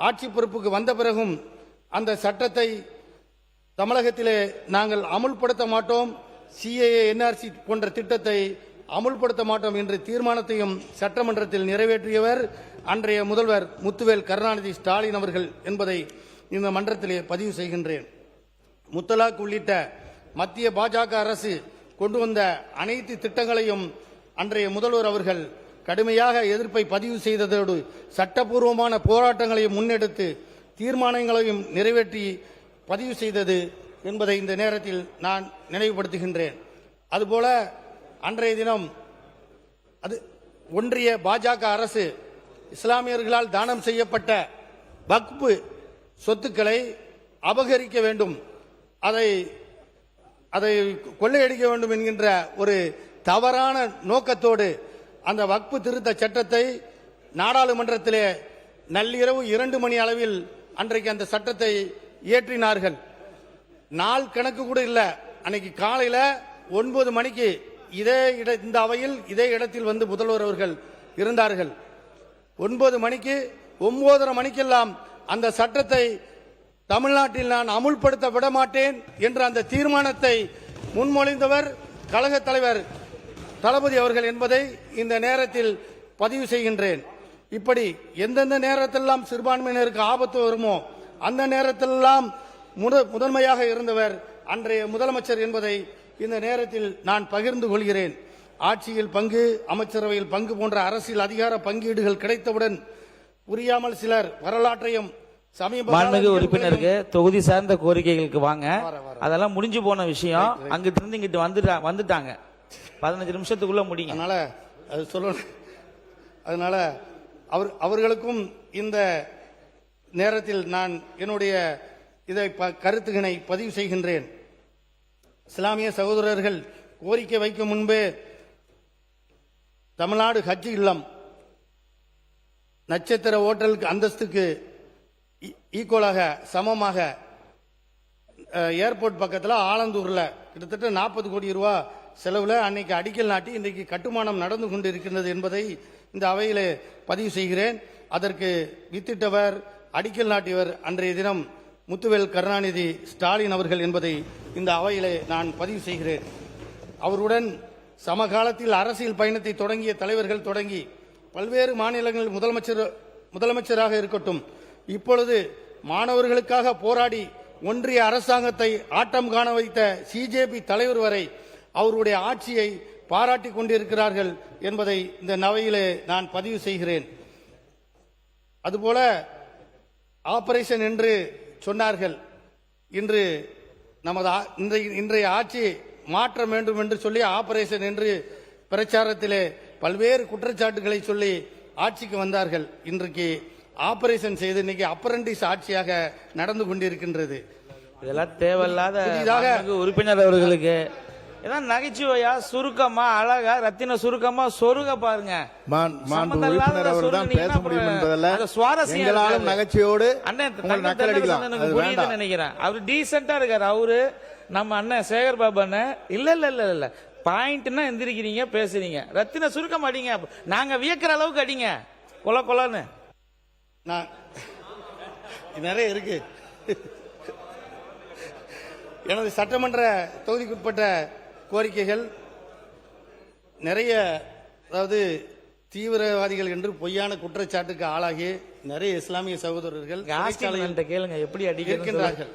ஆட்சி பொறுப்புக்கு வந்த பிறகும் அந்த சட்டத்தை தமிழகத்திலே நாங்கள் அமுல்படுத்த மாட்டோம், சிஏஏ என்ஆர்சி போன்ற திட்டத்தை அமுல்படுத்த மாட்டோம் என்ற தீர்மானத்தையும் சட்டமன்றத்தில் நிறைவேற்றியவர் அன்றைய முதல்வர் முத்துவேல் கருணாநிதி ஸ்டாலின் அவர்கள் என்பதை இந்த மன்றத்திலே பதிவு செய்கின்றேன். முத்தலாக் உள்ளிட்ட மத்திய பாஜக அரசு கொண்டு வந்த அனைத்து திட்டங்களையும் அன்றைய முதல்வர் அவர்கள் கடுமையாக எதிர்ப்பை பதிவு செய்ததோடு சட்டப்பூர்வமான போராட்டங்களையும் முன்னெடுத்து தீர்மானங்களையும் நிறைவேற்றி பதிவு செய்தது என்பதை இந்த நேரத்தில் நான் நினைவுபடுத்துகின்றேன். அதுபோல அன்றைய தினம் ஒன்றிய பாஜக அரசு இஸ்லாமியர்களால் தானம் செய்யப்பட்ட வக்ஃபு சொத்துக்களை அபகரிக்க வேண்டும், அதை கொள்ளையடிக்க வேண்டும் என்கின்ற ஒரு தவறான நோக்கத்தோடு அந்த வக்ஃபு திருத்த சட்டத்தை நாடாளுமன்றத்திலே நள்ளிரவு 2 மணி அளவில் அன்றைக்கு அந்த சட்டத்தை இயற்றினார்கள். நாள் கணக்கு கூட இல்ல, அன்னைக்கு காலையில 9 மணிக்கு இந்த அவையில் இதே இடத்தில் வந்து முதல்வர் அவர்கள் இருந்தார்கள். 9 மணிக்கு 9:30 மணிக்கெல்லாம் அந்த சட்டத்தை தமிழ்நாட்டில் நான் அமுல்படுத்த விட மாட்டேன் என்ற அந்த தீர்மானத்தை முன்மொழிந்தவர் கழக தலைவர் தளபதி அவர்கள் என்பதை இந்த நேரத்தில் பதிவு செய்கின்றேன். இப்படி எந்தெந்த நேரத்திலெல்லாம் சிறுபான்மையினருக்கு ஆபத்து வருமோ அந்த நேரத்திலெல்லாம் முதன்மையாக இருந்தவர் அன்றைய முதலமைச்சர் என்பதை இந்த நேரத்தில் நான் பகிர்ந்து கொள்கிறேன். ஆட்சியில் பங்கு, அமைச்சரவையில் பங்கு போன்ற அரசியல் அதிகார பங்கீடுகள் கிடைத்தவுடன் புரியாமல் சிலர் வரலாற்றையும் மாண்புமிகு உறுப்பினருக்கு தொகுதி சார்ந்த கோரிக்கைகளுக்கு வாங்க, அதெல்லாம் முடிஞ்சு போன விஷயம். அங்கிட்டு இருந்து இங்கிட்டு வந்துட்டாங்க, 15 நிமிஷத்துக்குள்ள முடியும். அதனால அது சொல்லணும். அதனால அவர்களுக்கும் இந்த நேரத்தில் நான் என்னுடைய கருத்துக்களை பதிவு செய்கின்றேன். இஸ்லாமிய சகோதரர்கள் கோரிக்கை வைக்கும் முன்பே தமிழ்நாடு ஹஜ் இல்லம் நட்சத்திர ஓட்டலுக்கு அந்தஸ்துக்கு ஈக்குவலாக சமமாக ஏர்போர்ட் பக்கத்தில் ஆலந்தூர்ல கிட்டத்தட்ட 40 கோடி ரூபாய் செலவுல அன்னைக்கு அடிக்கல் நாட்டி இன்றைக்கு கட்டுமானம் நடந்து கொண்டிருக்கிறது என்பதை இந்த அவையிலே பதிவு செய்கிறேன். அதற்கு வித்திட்டவர், அடிக்கல் நாட்டியவர் அன்றைய தினம் முத்துவேல் கருணாநிதி ஸ்டாலின் அவர்கள் என்பதை இந்த அவையிலே நான் பதிவு செய்கிறேன். அவருடன் சமகாலத்தில் அரசியல் பயணத்தை தொடங்கிய தலைவர்கள் தொடங்கி பல்வேறு மாநிலங்களில் முதலமைச்சராக இருக்கட்டும், இப்பொழுது மாணவர்களுக்காக போராடி ஒன்றிய அரசாங்கத்தை ஆட்டம் காண வைத்த சிஜேபி தலைவர் வரை அவருடைய ஆட்சியை பாராட்டி கொண்டிருக்கிறார்கள் என்பதை இந்த நவையிலே நான் பதிவு செய்கிறேன். அதுபோல ஆபரேஷன் என்று சொன்னார்கள். இன்று இன்றைய ஆட்சி மாற்ற வேண்டும் என்று சொல்லி ஆபரேஷன் என்று பிரச்சாரத்திலே பல்வேறு குற்றச்சாட்டுகளை சொல்லி ஆட்சிக்கு வந்தார்கள். இன்றைக்கு ஆபரேஷன் செய்து இன்னைக்கு அப்ரண்டிஸ் ஆட்சியாக நடந்து கொண்டிருக்கின்றது. இதெல்லாம் தேவையில்லாத உறுப்பினர் அவர்களுக்கு ஏதாவது நகைச்சுவையா, சுருக்கமா, அழகா, ரத்தின சுருக்கமா சொருக பாருங்க. பேச முடியும் என்பதெல்லாம் நகைச்சுவையோடு நினைக்கிறேன். அவரு டீசென்டா இருக்காரு. அவரு நம்ம அண்ணன் சேகர் பாபு அண்ணன் இல்ல பாயிண்ட்னா எந்திரிக்கிறீங்க, பேசுறீங்க, ரத்தின சுருக்கம் அடிங்க, நாங்க வியக்கிற அளவுக்கு அடிங்க, கொலன்னு. நிறைய இருக்கு. எனது சட்டமன்ற தொகுதிக்குட்பட்ட கோரிக்கைகள் நிறைய, அதாவது தீவிரவாதிகள் என்று பொய்யான குற்றச்சாட்டுக்கு ஆளாகி நிறைய இஸ்லாமிய சகோதரர்கள் கேளுங்க எப்படி இருக்கின்றார்கள்,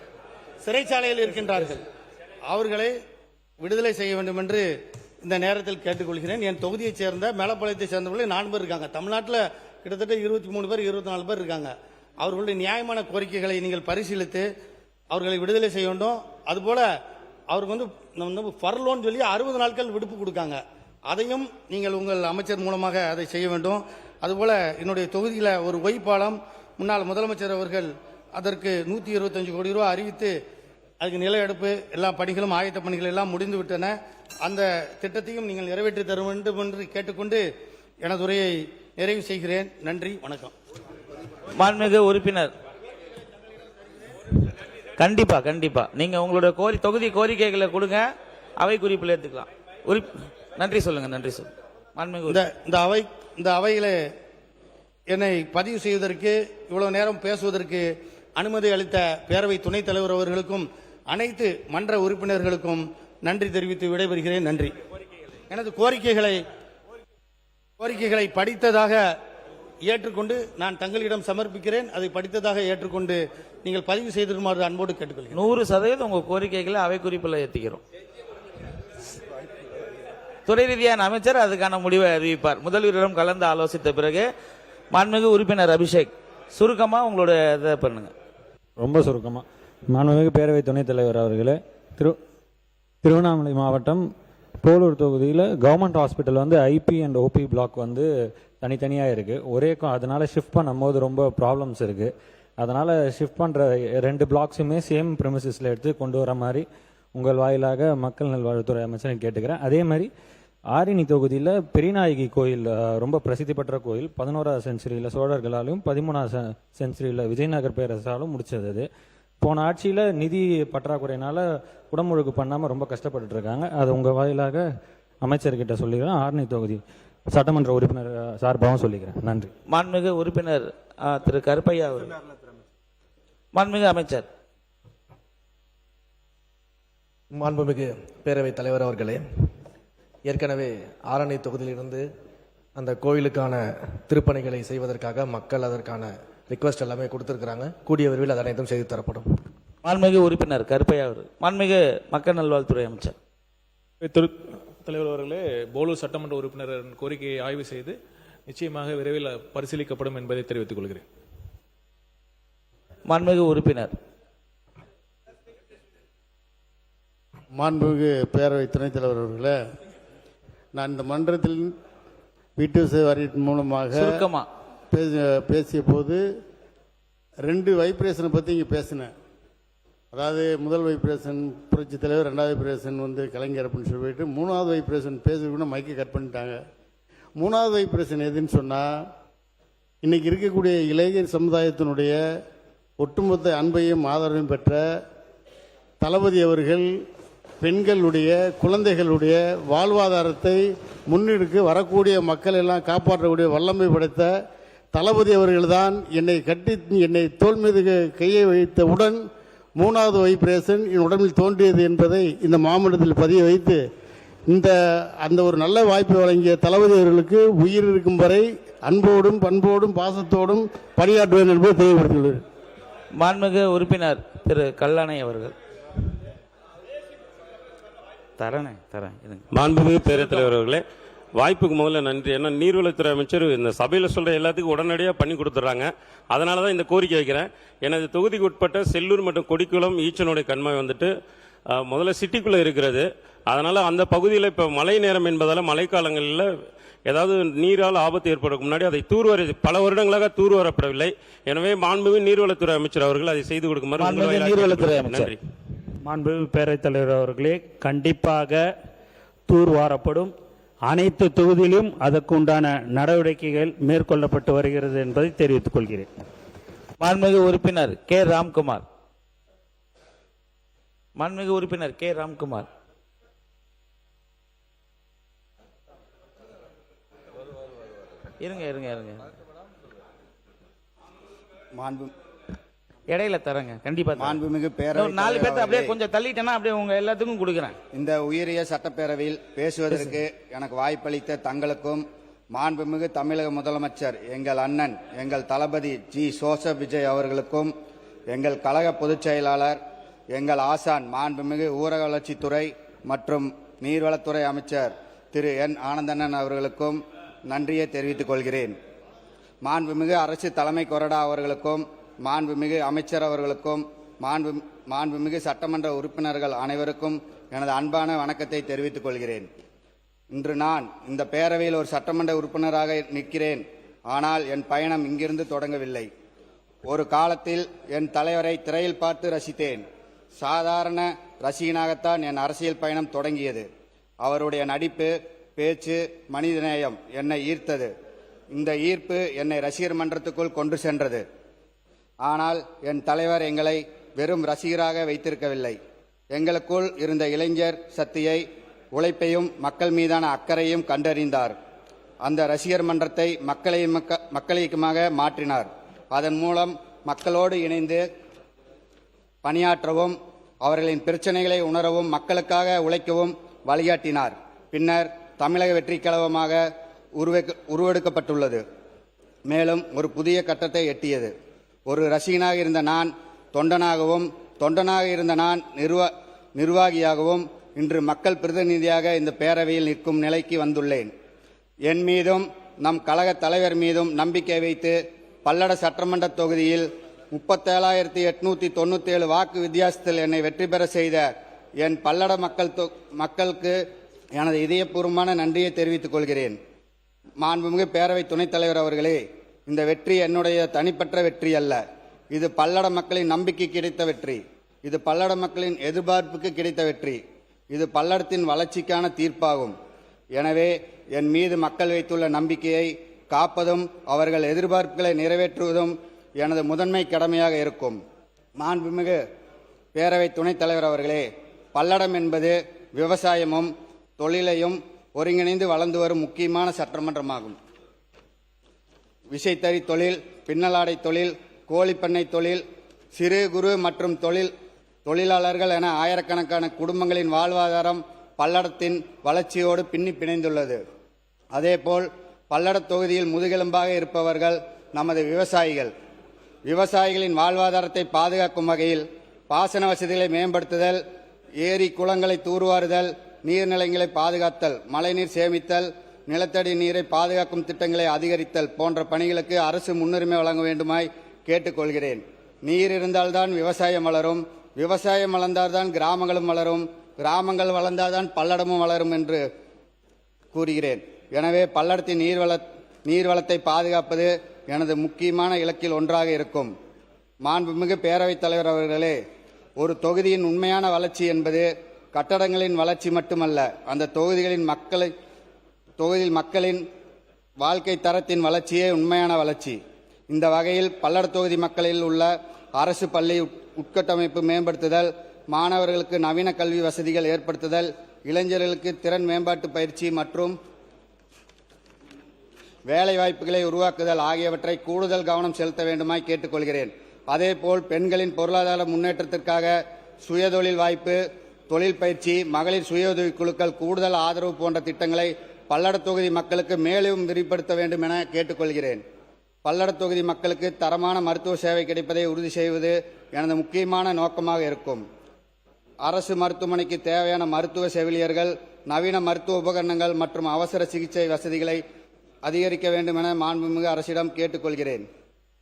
சிறைச்சாலையில் இருக்கின்றார்கள். அவர்களை விடுதலை செய்ய வேண்டும் என்று இந்த நேரத்தில் கேட்டுக்கொள்கிறேன். என் தொகுதியைச் சேர்ந்த மேலப்பாளையத்தை சேர்ந்தவர்கள் 4 பேர் இருக்காங்க. தமிழ்நாட்டில் கிட்டத்தட்ட 23 பேர் 24 பேர் இருக்காங்க. அவர்களுடைய நியாயமான கோரிக்கைகளை நீங்கள் பரிசீலித்து அவர்களை விடுதலை செய்ய வேண்டும். அதுபோல அவருக்கு வந்து ஃபர்லோன்னு சொல்லி 60 நாட்கள் விடுப்பு கொடுக்காங்க. அதையும் நீங்கள் உங்கள் அமைச்சர் மூலமாக அதை செய்ய வேண்டும். அதுபோல என்னுடைய தொகுதியில் ஒரு ஒய்பாலம் முன்னாள் முதலமைச்சர் அவர்கள் அதற்கு 125 கோடி ரூபாய் அறிவித்து அதுக்கு நில எடுப்பு எல்லா பணிகளும் ஆயத்த பணிகள் எல்லாம் முடிந்து விட்டன. அந்த திட்டத்தையும் நீங்கள் நிறைவேற்றி தர வேண்டும் என்று கேட்டுக்கொண்டு எனது உரையை நிறைவு செய்கிறேன். நன்றி, வணக்கம். மாண்புமிகு உறுப்பினர், கண்டிப்பா நீங்க உங்களுடைய தொகுதி கோரிக்கைகளை கொடுங்க. அவை குறிப்பில் ஏற்றுக்கலாம். நன்றி சொல்லுங்க. நன்றி சொல்லுங்க. மாண்புமிகு இந்த அவையிலே என்னை பதிவு செய்வதற்கு இவ்வளவு நேரம் பேசுவதற்கு அனுமதி அளித்த பேரவை துணைத் தலைவர் அவர்களுக்கும் அனைத்து மன்ற உறுப்பினர்களுக்கும் நன்றி தெரிவித்து விடைபெறுகிறேன். நன்றி. எனது கோரிக்கைகளை படித்ததாக ஏற்றுக்கொண்டு நான் தங்களிடம் சமர்ப்பிக்கிறேன். அதை படித்ததாக ஏற்றுக்கொண்டு நீங்கள் பதிவு செய்திருமாறு அன்போடு கேட்டுக்கொள்கிறேன். 100% உங்க கோரிக்கைகளை அவை குறிப்பில் ஏற்றிக்கிறோம். துறை ரீதியான அமைச்சர் அதுக்கான முடிவை அறிவிப்பார். முதல்வரிடம் கலந்து ஆலோசித்த பிறகு மாண்புமிகு உறுப்பினர் அபிஷேக் சுருக்கமா உங்களோட இதை பண்ணுங்க. ரொம்ப சுருக்கமா. மாண்புமிகு பேரவை துணைத் தலைவர் அவர்களே, திருவண்ணாமலை மாவட்டம் போலூர் தொகுதியில் கவர்மெண்ட் ஹாஸ்பிட்டல் வந்து ஐபி அண்ட் ஓபி பிளாக் வந்து தனித்தனியாக இருக்குது. அதனால ஷிஃப்ட் பண்ணும்போது ரொம்ப ப்ராப்ளம்ஸ் இருக்குது. அதனால் ஷிஃப்ட் பண்ணுற 2 பிளாக்ஸுமே சேம் ப்ரெமிசஸில் எடுத்து கொண்டு வர மாதிரி உங்கள் வாயிலாக மக்கள் நல்வாழ்வுத்துறை அமைச்சரை கேட்டுக்கிறேன். அதே மாதிரி ஆரணி தொகுதியில் பெரியநாயகி கோயில் ரொம்ப பிரசித்தி பெற்ற கோயில். 11ஆம் செஞ்சுரியில் சோழர்களாலும் 13ஆம் செஞ்சுரியில் விஜயநகர் பேரரசாலும் முடிச்சது. அது போன ஆட்சியில் நிதி பற்றாக்குறையினால உடமுழுக்கு பண்ணாமல் ரொம்ப கஷ்டப்பட்டு இருக்காங்க. அது உங்கள் வாயிலாக அமைச்சர்கிட்ட சொல்லிக்கிறேன். ஆரணி தொகுதி சட்டமன்ற உறுப்பினர் சார்பாகவும் சொல்லிக்கிறேன். நன்றி. மாண்புமிகு உறுப்பினர் திரு கருப்பையா. மாண்புமிகு அமைச்சர். மாண்புமிகு பேரவைத் தலைவர் அவர்களே, ஏற்கனவே ஆரணி தொகுதியிலிருந்து அந்த கோயிலுக்கான திருப்பணிகளை செய்வதற்காக மக்கள் அதற்கான ரிக்வெஸ்ட் எல்லாமே கொடுத்திருக்கிறாங்க. கூடிய விரைவில் அது அனைத்தும் செய்து தரப்படும். மாண்புமிகு உறுப்பினர் கருப்பையா. மாண்புமிகு மக்கள் நல்வாழ்வுத்துறை அமைச்சர். தலைவர் அவர்களே, போலூர் சட்டமன்ற உறுப்பினரின் கோரிக்கையை ஆய்வு செய்து நிச்சயமாக விரைவில் பரிசீலிக்கப்படும் என்பதை தெரிவித்துக் கொள்கிறேன். மாண்புமிகு உறுப்பினர். மாண்புமிகு பேரவை துணைத் தலைவர் அவர்களே, நான் இந்த மன்றத்தில் வீட்டு வாரியத்தின் மூலமாக பேசிய போது 2 வைப்ரேஷனை பற்றி இங்கே பேசினேன். அதாவது முதல் வைப்ரேஷன் புரட்சி தலைவர், 2வது வைப்ரேஷன் வந்து கலைஞர் அப்படின்னு சொல்லிட்டு 3வது வைப்ரேஷன் பேசுறதுக்கு மைக்கை கட் பண்ணிட்டாங்க. 3வது வைப்ரேஷன் எதுன்னு சொன்னால், இன்னைக்கு இருக்கக்கூடிய இளைஞர் சமுதாயத்தினுடைய ஒட்டுமொத்த அன்பையும் ஆதரவையும் பெற்ற தளபதி அவர்கள் பெண்களுடைய குழந்தைகளுடைய வாழ்வாதாரத்தை முன்னெடுக்க வரக்கூடிய மக்கள் எல்லாம் காப்பாற்றக்கூடிய வல்லமை படைத்த தளபதி அவர்கள்தான் என்னை தோள் மீது கையை வைத்தவுடன் 3வது வைப்ரேஷன் என் உடம்பில் தோன்றியது என்பதை இந்த மாமண்டத்தில் பதிய வைத்து அந்த ஒரு நல்ல வாய்ப்பை வழங்கிய தளபதி அவர்களுக்கு உயிர் இருக்கும் வரை அன்போடும் பண்போடும் பாசத்தோடும் பணியாற்றுவேன் என்பதை தெளிவுபடுத்தியுள்ளது. மாண்புமிகு உறுப்பினர் திரு கல்லானை அவர்கள். மாண்புமிகு பேரவைத் தலைவர் அவர்களே, வாய்ப்புக்கு முதல்ல நன்றி. ஏன்னா நீர்வளத்துறை அமைச்சர் இந்த சபையில் சொல்ற எல்லாத்துக்கும் உடனடியாக பண்ணி கொடுத்துட்றாங்க. அதனால தான் இந்த கோரிக்கை வைக்கிறேன். எனது தொகுதிக்கு உட்பட்ட செல்லூர் மற்றும் கொடிக்குளம் ஈச்சனுடைய கண்மாய் வந்துட்டு முதல்ல சிட்டிக்குள்ளே இருக்கிறது. அதனால அந்த பகுதியில் இப்போ மழை நேரம் என்பதால் மழைக்காலங்களில் ஏதாவது நீரால் ஆபத்து ஏற்படுறதுக்கு முன்னாடி அதை பல வருடங்களாக தூர்வாரப்படவில்லை. எனவே மாண்புமிகு நீர்வளத்துறை அமைச்சர் அவர்கள் அதை செய்து கொடுக்குமாறு. நன்றி. மாண்புமிகு பேரவைத் தலைவர் அவர்களே, கண்டிப்பாக தூர்வாரப்படும். அனைத்து தொகுதியிலும் அதற்குண்டான நடவடிக்கைகள் மேற்கொள்ளப்பட்டு வருகிறது என்பதை தெரிவித்துக் கொள்கிறேன். மாண்புமிகு உறுப்பினர் கே ராம்குமார். மாண்புமிகு உறுப்பினர் கே ராம்குமார். இருங்க. இடையில தரங்க. கண்டிப்பா மாண்புமிகு பேரவை 4 பேர்த்த அப்படியே கொஞ்சம் தள்ளிட்டேன்னா அப்படியே உங்க எல்லாத்துக்கும் கொடுக்குறேன். இந்த உயரிய சட்டப்பேரவையில் பேசுவதற்கு எனக்கு வாய்ப்பளித்த தங்களுக்கும், மாண்புமிகு தமிழக முதலமைச்சர் எங்கள் அண்ணன் எங்கள் தளபதி ஜி ஜோசப் விஜய் அவர்களுக்கும், எங்கள் கழக பொதுச் செயலாளர் எங்கள் ஆசான் மாண்புமிகு ஊரக வளர்ச்சித்துறை மற்றும் நீர்வளத்துறை அமைச்சர் திரு என் ஆனந்தண்ணன் அவர்களுக்கும் நன்றியை தெரிவித்துக் கொள்கிறேன். மாண்புமிகு அரசு தலைமை கொறடா அவர்களுக்கும், மாண்புமிகு அமைச்சர் அவர்களுக்கும், மாண்புமிகு சட்டமன்ற உறுப்பினர்கள் அனைவருக்கும் எனது அன்பான வணக்கத்தை தெரிவித்துக் கொள்கிறேன். இன்று நான் இந்த பேரவையில் ஒரு சட்டமன்ற உறுப்பினராக நிற்கிறேன். ஆனால் என் பயணம் இங்கிருந்து தொடங்கவில்லை. ஒரு காலத்தில் என் தலைவரை திரையில் பார்த்து ரசித்தேன். சாதாரண ரசிகனாகத்தான் என் அரசியல் பயணம் தொடங்கியது. அவருடைய நடிப்பு, பேச்சு, மனிதநேயம் என்னை ஈர்த்தது. இந்த ஈர்ப்பு என்னை ரசிகர் மன்றத்துக்குள் கொண்டு சென்றது. ஆனால் என் தலைவர் எங்களை வெறும் ரசிகராக வைத்திருக்கவில்லை. எங்களுக்குள் இருந்த இளைஞர் சக்தியை, உழைப்பையும் மக்கள் மீதான அக்கறையும் கண்டறிந்தார். அந்த ரசிகர் மன்றத்தை மக்களியக்கமாக மாற்றினார். அதன் மூலம் மக்களோடு இணைந்து பணியாற்றவும், அவர்களின் பிரச்சனைகளை உணரவும், மக்களுக்காக உழைக்கவும் வழிகாட்டினார். பின்னர் தமிழக வெற்றி கழகமாக உருவெடுக்கப்பட்டுள்ளது. மேலும் ஒரு புதிய கட்டத்தை எட்டியது. ஒரு ரசிகனாக இருந்த நான் தொண்டனாகவும், தொண்டனாக இருந்த நான் நிர்வாகியாகவும் இன்று மக்கள் பிரதிநிதியாக இந்த பேரவையில் நிற்கும் நிலைக்கு வந்துள்ளேன். என் மீதும் நம் கழக தலைவர் மீதும் நம்பிக்கை வைத்து பல்லட சட்டமன்ற தொகுதியில் 37,897 வாக்கு வித்தியாசத்தில் என்னை வெற்றி பெற செய்த என் பல்லட மக்களுக்கு எனது இதயபூர்வமான நன்றியை தெரிவித்துக் கொள்கிறேன். மாண்புமிகு பேரவை துணைத் தலைவர் அவர்களே, இந்த வெற்றி என்னுடைய தனிப்பட்ட வெற்றி அல்ல. இது பல்லட மக்களின் நம்பிக்கை கிடைத்த வெற்றி. இது பல்லட மக்களின் எதிர்பார்ப்புக்கு கிடைத்த வெற்றி. இது பல்லடத்தின் வளர்ச்சிக்கான தீர்ப்பாகும். எனவே என் மீது மக்கள் வைத்துள்ள நம்பிக்கையை காப்பதும் அவர்கள் எதிர்பார்ப்புகளை நிறைவேற்றுவதும் எனது முதன்மை கடமையாக இருக்கும். மாண்புமிகு பேரவை துணைத் தலைவர் அவர்களே, பல்லடம் என்பது விவசாயமும் தொழிலையும் ஒருங்கிணைந்து வளர்ந்து வரும் முக்கியமான சட்டமன்றமாகும். விசைத்தறி தொழில், பின்னலாடை தொழில், கோழிப்பண்ணை தொழில், சிறு குறு மற்றும் தொழிலாளர்கள் என ஆயிரக்கணக்கான குடும்பங்களின் வாழ்வாதாரம் பல்லடத்தின் வளர்ச்சியோடு பின்னி பிணைந்துள்ளது. அதேபோல் பல்லட தொகுதியில் முதுகெலும்பாக இருப்பவர்கள் நமது விவசாயிகள். விவசாயிகளின் வாழ்வாதாரத்தை பாதுகாக்கும் வகையில் பாசன வசதிகளை மேம்படுத்துதல், ஏரி குளங்களை தூர்வாறுதல், நீர்நிலைகளை பாதுகாத்தல், மழைநீர் சேமித்தல், நிலத்தடி நீரை பாதுகாக்கும் திட்டங்களை அதிகரித்தல் போன்ற பணிகளுக்கு அரசு முன்னுரிமை வழங்க வேண்டுமாய் கேட்டுக்கொள்கிறேன். நீர் இருந்தால்தான் விவசாயம் வளரும், விவசாயம் வளர்ந்தால்தான் கிராமங்களும் வளரும், கிராமங்கள் வளர்ந்தால்தான் பல்லடமும் வளரும் என்று கூறுகிறேன். எனவே பல்லடத்தின் நீர்வளத்தை பாதுகாப்பது எனது முக்கியமான இலக்கில் ஒன்றாக இருக்கும். மாண்புமிகு பேரவைத் தலைவர் அவர்களே, ஒரு தொகுதியின் உண்மையான வளர்ச்சி என்பது கட்டடங்களின் வளர்ச்சி மட்டுமல்ல, அந்த தொகுதியில் மக்களின் வாழ்க்கை தரத்தின் வளர்ச்சியே உண்மையான வளர்ச்சி. இந்த வகையில் பல்லட தொகுதி மக்களில் உள்ள அரசு பள்ளி உட்கட்டமைப்பு மேம்படுத்துதல், மாணவர்களுக்கு நவீன கல்வி வசதிகள் ஏற்படுத்துதல், இளைஞர்களுக்கு திறன் மேம்பாட்டு பயிற்சி மற்றும் வேலைவாய்ப்புகளை உருவாக்குதல் ஆகியவற்றை கூடுதல் கவனம் செலுத்த வேண்டுமாய் கேட்டுக்கொள்கிறேன். அதேபோல் பெண்களின் பொருளாதார முன்னேற்றத்திற்காக சுயதொழில் வாய்ப்பு, தொழில் பயிற்சி, மகளிர் சுய உதவிக் குழுக்கள் கூடுதல் ஆதரவு போன்ற திட்டங்களை பல்லட தொகுதி மக்களுக்கு மேலும் விரிவுபடுத்த வேண்டும் என கேட்டுக்கொள்கிறேன். பல்லட தொகுதி மக்களுக்கு தரமான மருத்துவ சேவை கிடைப்பதை உறுதி செய்வது எனது முக்கியமான நோக்கமாக இருக்கும். அரசு மருத்துவமனைக்கு தேவையான மருத்துவ செவிலியர்கள், நவீன மருத்துவ உபகரணங்கள் மற்றும் அவசர சிகிச்சை வசதிகளை அதிகரிக்க வேண்டும் என மாண்புமிகு அரசிடம் கேட்டுக்கொள்கிறேன்.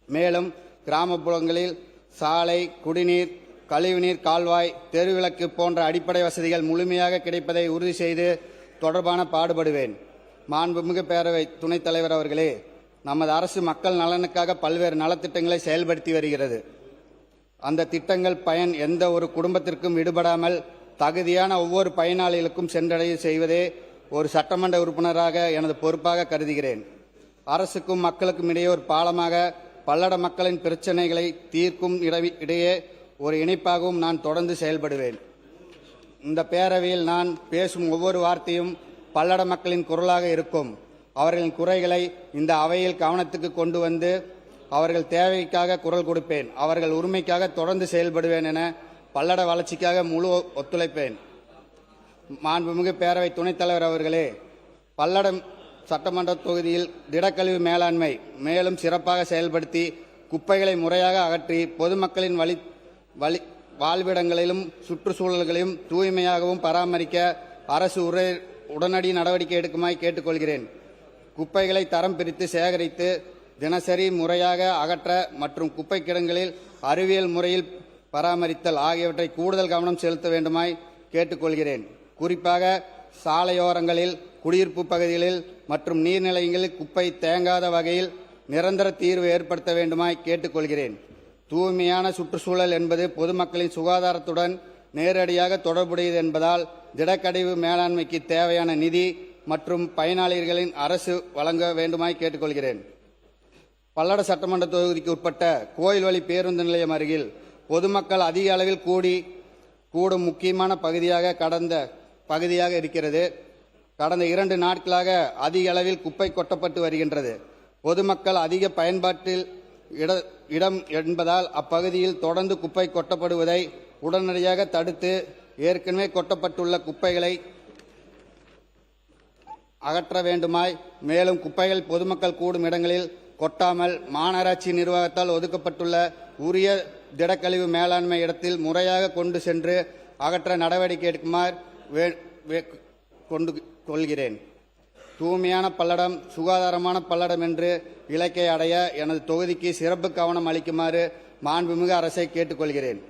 மேலும் கிராமப்புறங்களில் சாலை, குடிநீர், கழிவுநீர் கால்வாய், தெருவிளக்கு போன்ற அடிப்படை வசதிகள் முழுமையாக கிடைப்பதை உறுதி செய்து தொடர்பான பாடுபடுவேன். மாண்புமிகு பேரவை துணைத் தலைவர் அவர்களே, நமது அரசு மக்கள் நலனுக்காக பல்வேறு நலத்திட்டங்களை செயல்படுத்தி வருகிறது. அந்த திட்டங்கள் பயன் எந்த ஒரு குடும்பத்திற்கும் விடுபடாமல் தகுதியான ஒவ்வொரு பயனாளிகளுக்கும் சென்றடைய செய்வதே ஒரு சட்டமன்ற உறுப்பினராக எனது பொறுப்பாக கருதுகிறேன். அரசுக்கும் மக்களுக்கும் இடையே ஒரு பாலமாக, பல்லட மக்களின் பிரச்சனைகளை தீர்க்கும் இடையே ஒரு இணைப்பாகவும் நான் தொடர்ந்து செயல்படுவேன். இந்த பேரவையில் நான் பேசும் ஒவ்வொரு வார்த்தையும் பல்லட மக்களின் குரலாக இருக்கும். அவர்களின் குறைகளை இந்த அவையில் கவனத்துக்கு கொண்டு வந்து அவர்கள் தேவைக்காக குரல் கொடுப்பேன். அவர்கள் உரிமைக்காக தொடர்ந்து செயல்படுவேன் என பல்லட வளர்ச்சிக்காக முழு ஒத்துழைப்பேன். மாண்புமிகு பேரவை துணைத் தலைவர் அவர்களே, பல்லடம் சட்டமன்ற தொகுதியில் திடக்கழிவு மேலாண்மை மேலும் சிறப்பாக செயல்படுத்தி குப்பைகளை முறையாக அகற்றி பொதுமக்களின் வாழ்விடங்களிலும் சுற்றுச்சூழல்களையும் தூய்மையாகவும் பராமரிக்க அரசு உடனடி நடவடிக்கை எடுக்குமாய் கேட்டுக்கொள்கிறேன். குப்பைகளை தரம் பிரித்து சேகரித்து தினசரி முறையாக அகற்ற மற்றும் குப்பை கிடங்களில் அறிவியல் முறையில் பராமரித்தல் ஆகியவற்றை கூடுதல் கவனம் செலுத்த வேண்டுமாய் கேட்டுக்கொள்கிறேன். குறிப்பாக சாலையோரங்களில், குடியிருப்பு பகுதிகளில் மற்றும் நீர்நிலைகளில் குப்பை தேங்காத வகையில் நிரந்தர தீர்வு ஏற்படுத்த வேண்டுமாய் கேட்டுக்கொள்கிறேன். தூய்மையான சுற்றுச்சூழல் என்பது பொதுமக்களின் சுகாதாரத்துடன் நேரடியாக தொடர்புடையது என்பதால் திடக்கழிவு மேலாண்மைக்கு தேவையான நிதி மற்றும் பயனாளிகளின் அரசு வழங்க வேண்டுமாய் கேட்டுக்கொள்கிறேன். பல்லட சட்டமன்ற தொகுதிக்கு உட்பட்ட கோயில்வழி பேருந்து நிலையம் அருகில் பொதுமக்கள் அதிக அளவில் கூடி கூடும் முக்கியமான பகுதியாக இருக்கிறது. கடந்த 2 நாட்களாக அதிக அளவில் குப்பை கொட்டப்பட்டு வருகின்றது. பொதுமக்கள் அதிக பயன்பாட்டில் இடம் என்பதால் அப்பகுதியில் தொடர்ந்து குப்பை கொட்டப்படுவதை உடனடியாக தடுத்து ஏற்கனவே கொட்டப்பட்டுள்ள குப்பைகளை அகற்ற வேண்டுமாய், மேலும் குப்பைகள் பொதுமக்கள் கூடும் இடங்களில் கொட்டாமல் மாநகராட்சி நிர்வாகத்தால் ஒதுக்கப்பட்டுள்ள உரிய திடக்கழிவு மேலாண்மை இடத்தில் முறையாக கொண்டு சென்று அகற்ற நடவடிக்கை எடுக்குமாறு கொண்டு கொள்கிறேன். தூய்மையான பல்லடம், சுகாதாரமான பல்லடம் என்று இலக்கை அடைய எனது தொகுதிக்கு சிறப்பு கவனம் அளிக்குமாறு மாண்புமிகு அரசை கேட்டுக்கொள்கிறேன்.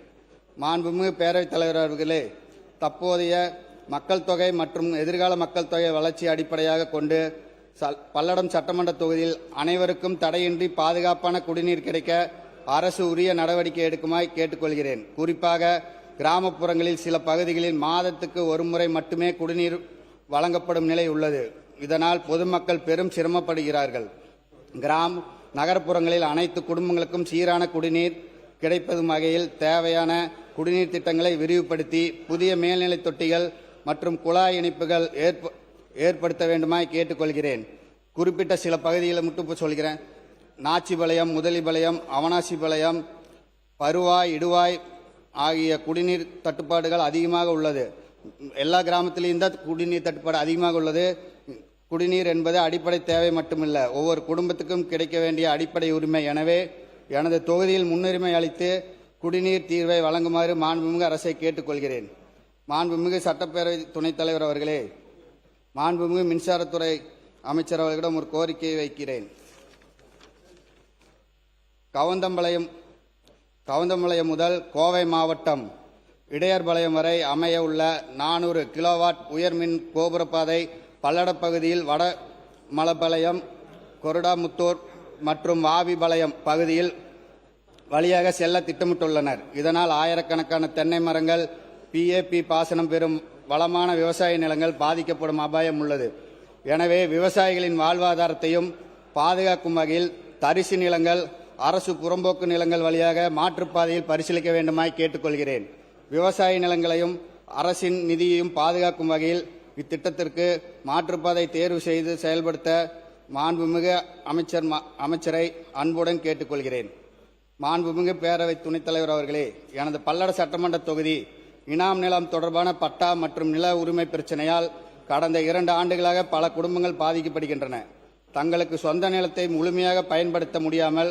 மாண்புமிகு பேரவைத் தலைவர் அவர்களே, தற்போதைய மக்கள் தொகை மற்றும் எதிர்கால மக்கள் தொகை வளர்ச்சி அடிப்படையாக கொண்டு பல்லடம் சட்டமன்ற தொகுதியில் அனைவருக்கும் தடையின்றி பாதுகாப்பான குடிநீர் கிடைக்க அரசு உரிய நடவடிக்கை எடுக்குமாய் கேட்டுக்கொள்கிறேன். குறிப்பாக கிராமப்புறங்களில் சில பகுதிகளில் மாதத்துக்கு ஒரு முறை மட்டுமே குடிநீர் வழங்கப்படும் நிலை உள்ளது. இதனால் பொதுமக்கள் பெரும் சிரமப்படுகிறார்கள். நகர்ப்புறங்களில் அனைத்து குடும்பங்களுக்கும் சீரான குடிநீர் கிடைப்பதும் வகையில் தேவையான குடிநீர் திட்டங்களை விரிவுபடுத்தி புதிய மேல்நிலை தொட்டிகள் மற்றும் குழாய் இணைப்புகள் ஏற்படுத்த வேண்டுமாய் கேட்டுக்கொள்கிறேன். குறிப்பிட்ட சில பகுதிகளை மட்டும் சொல்கிறேன். நாச்சிபாளையம், முதலிபாளையம், அவனாசிபாளையம், பருவாய், இடுவாய் ஆகிய குடிநீர் தட்டுப்பாடுகள் அதிகமாக உள்ளது. எல்லா கிராமத்திலும் இந்த குடிநீர் தட்டுப்பாடு அதிகமாக உள்ளது. குடிநீர் என்பது அடிப்படை தேவை மட்டுமல்ல, ஒவ்வொரு குடும்பத்துக்கும் கிடைக்க வேண்டிய அடிப்படை உரிமை. எனவே எனது தொகுதியில் முன்னுரிமை அளித்து குடிநீர் தீர்வை வழங்குமாறு மாண்புமிகு அரசை கேட்டுக்கொள்கிறேன். மாண்புமிகு சட்டப்பேரவை துணைத் தலைவர் அவர்களே, மாண்புமிகு மின்சாரத்துறை அமைச்சர் அவர்களிடம் ஒரு கோரிக்கையை வைக்கிறேன். கவுந்தம்பாளையம் முதல் கோவை மாவட்டம் இடையர்பாளையம் வரை அமைய உள்ள 400 கிலோவாட் உயர்மின் கோபுரப்பாதை பல்லடப் பகுதியில் வடமலபாளையம், கொருடாமுத்தூர் மற்றும் வாவிபாளையம் பகுதியில் வழியாக செல்ல திட்டமிட்டுள்ளனர். இதனால் ஆயிரக்கணக்கான தென்னை மரங்கள், PAP பாசனம் பெறும் வளமான விவசாய நிலங்கள் பாதிக்கப்படும் அபாயம் உள்ளது. எனவே விவசாயிகளின் வாழ்வாதாரத்தையும் பாதுகாக்கும் வகையில் தரிசு நிலங்கள், அரசு புறம்போக்கு நிலங்கள் வழியாக மாற்றுப்பாதையில் பரிசீலிக்க வேண்டுமாய் கேட்டுக்கொள்கிறேன். விவசாய நிலங்களையும் அரசின் நிதியையும் பாதுகாக்கும் வகையில் இத்திட்டத்திற்கு மாற்றுப்பாதை தேர்வு செய்து செயல்படுத்த மாண்புமிகு அமைச்சரை அன்புடன் கேட்டுக்கொள்கிறேன். மாண்புமிகு பேரவை துணைத் தலைவர் அவர்களே, எனது பல்லட சட்டமன்ற தொகுதி இனாம் நிலம் தொடர்பான பட்டா மற்றும் நில உரிமை பிரச்சனையால் கடந்த 2 ஆண்டுகளாக பல குடும்பங்கள் பாதிக்கப்படுகின்றன. தங்களுக்கு சொந்த நிலத்தை முழுமையாக பயன்படுத்த முடியாமல்,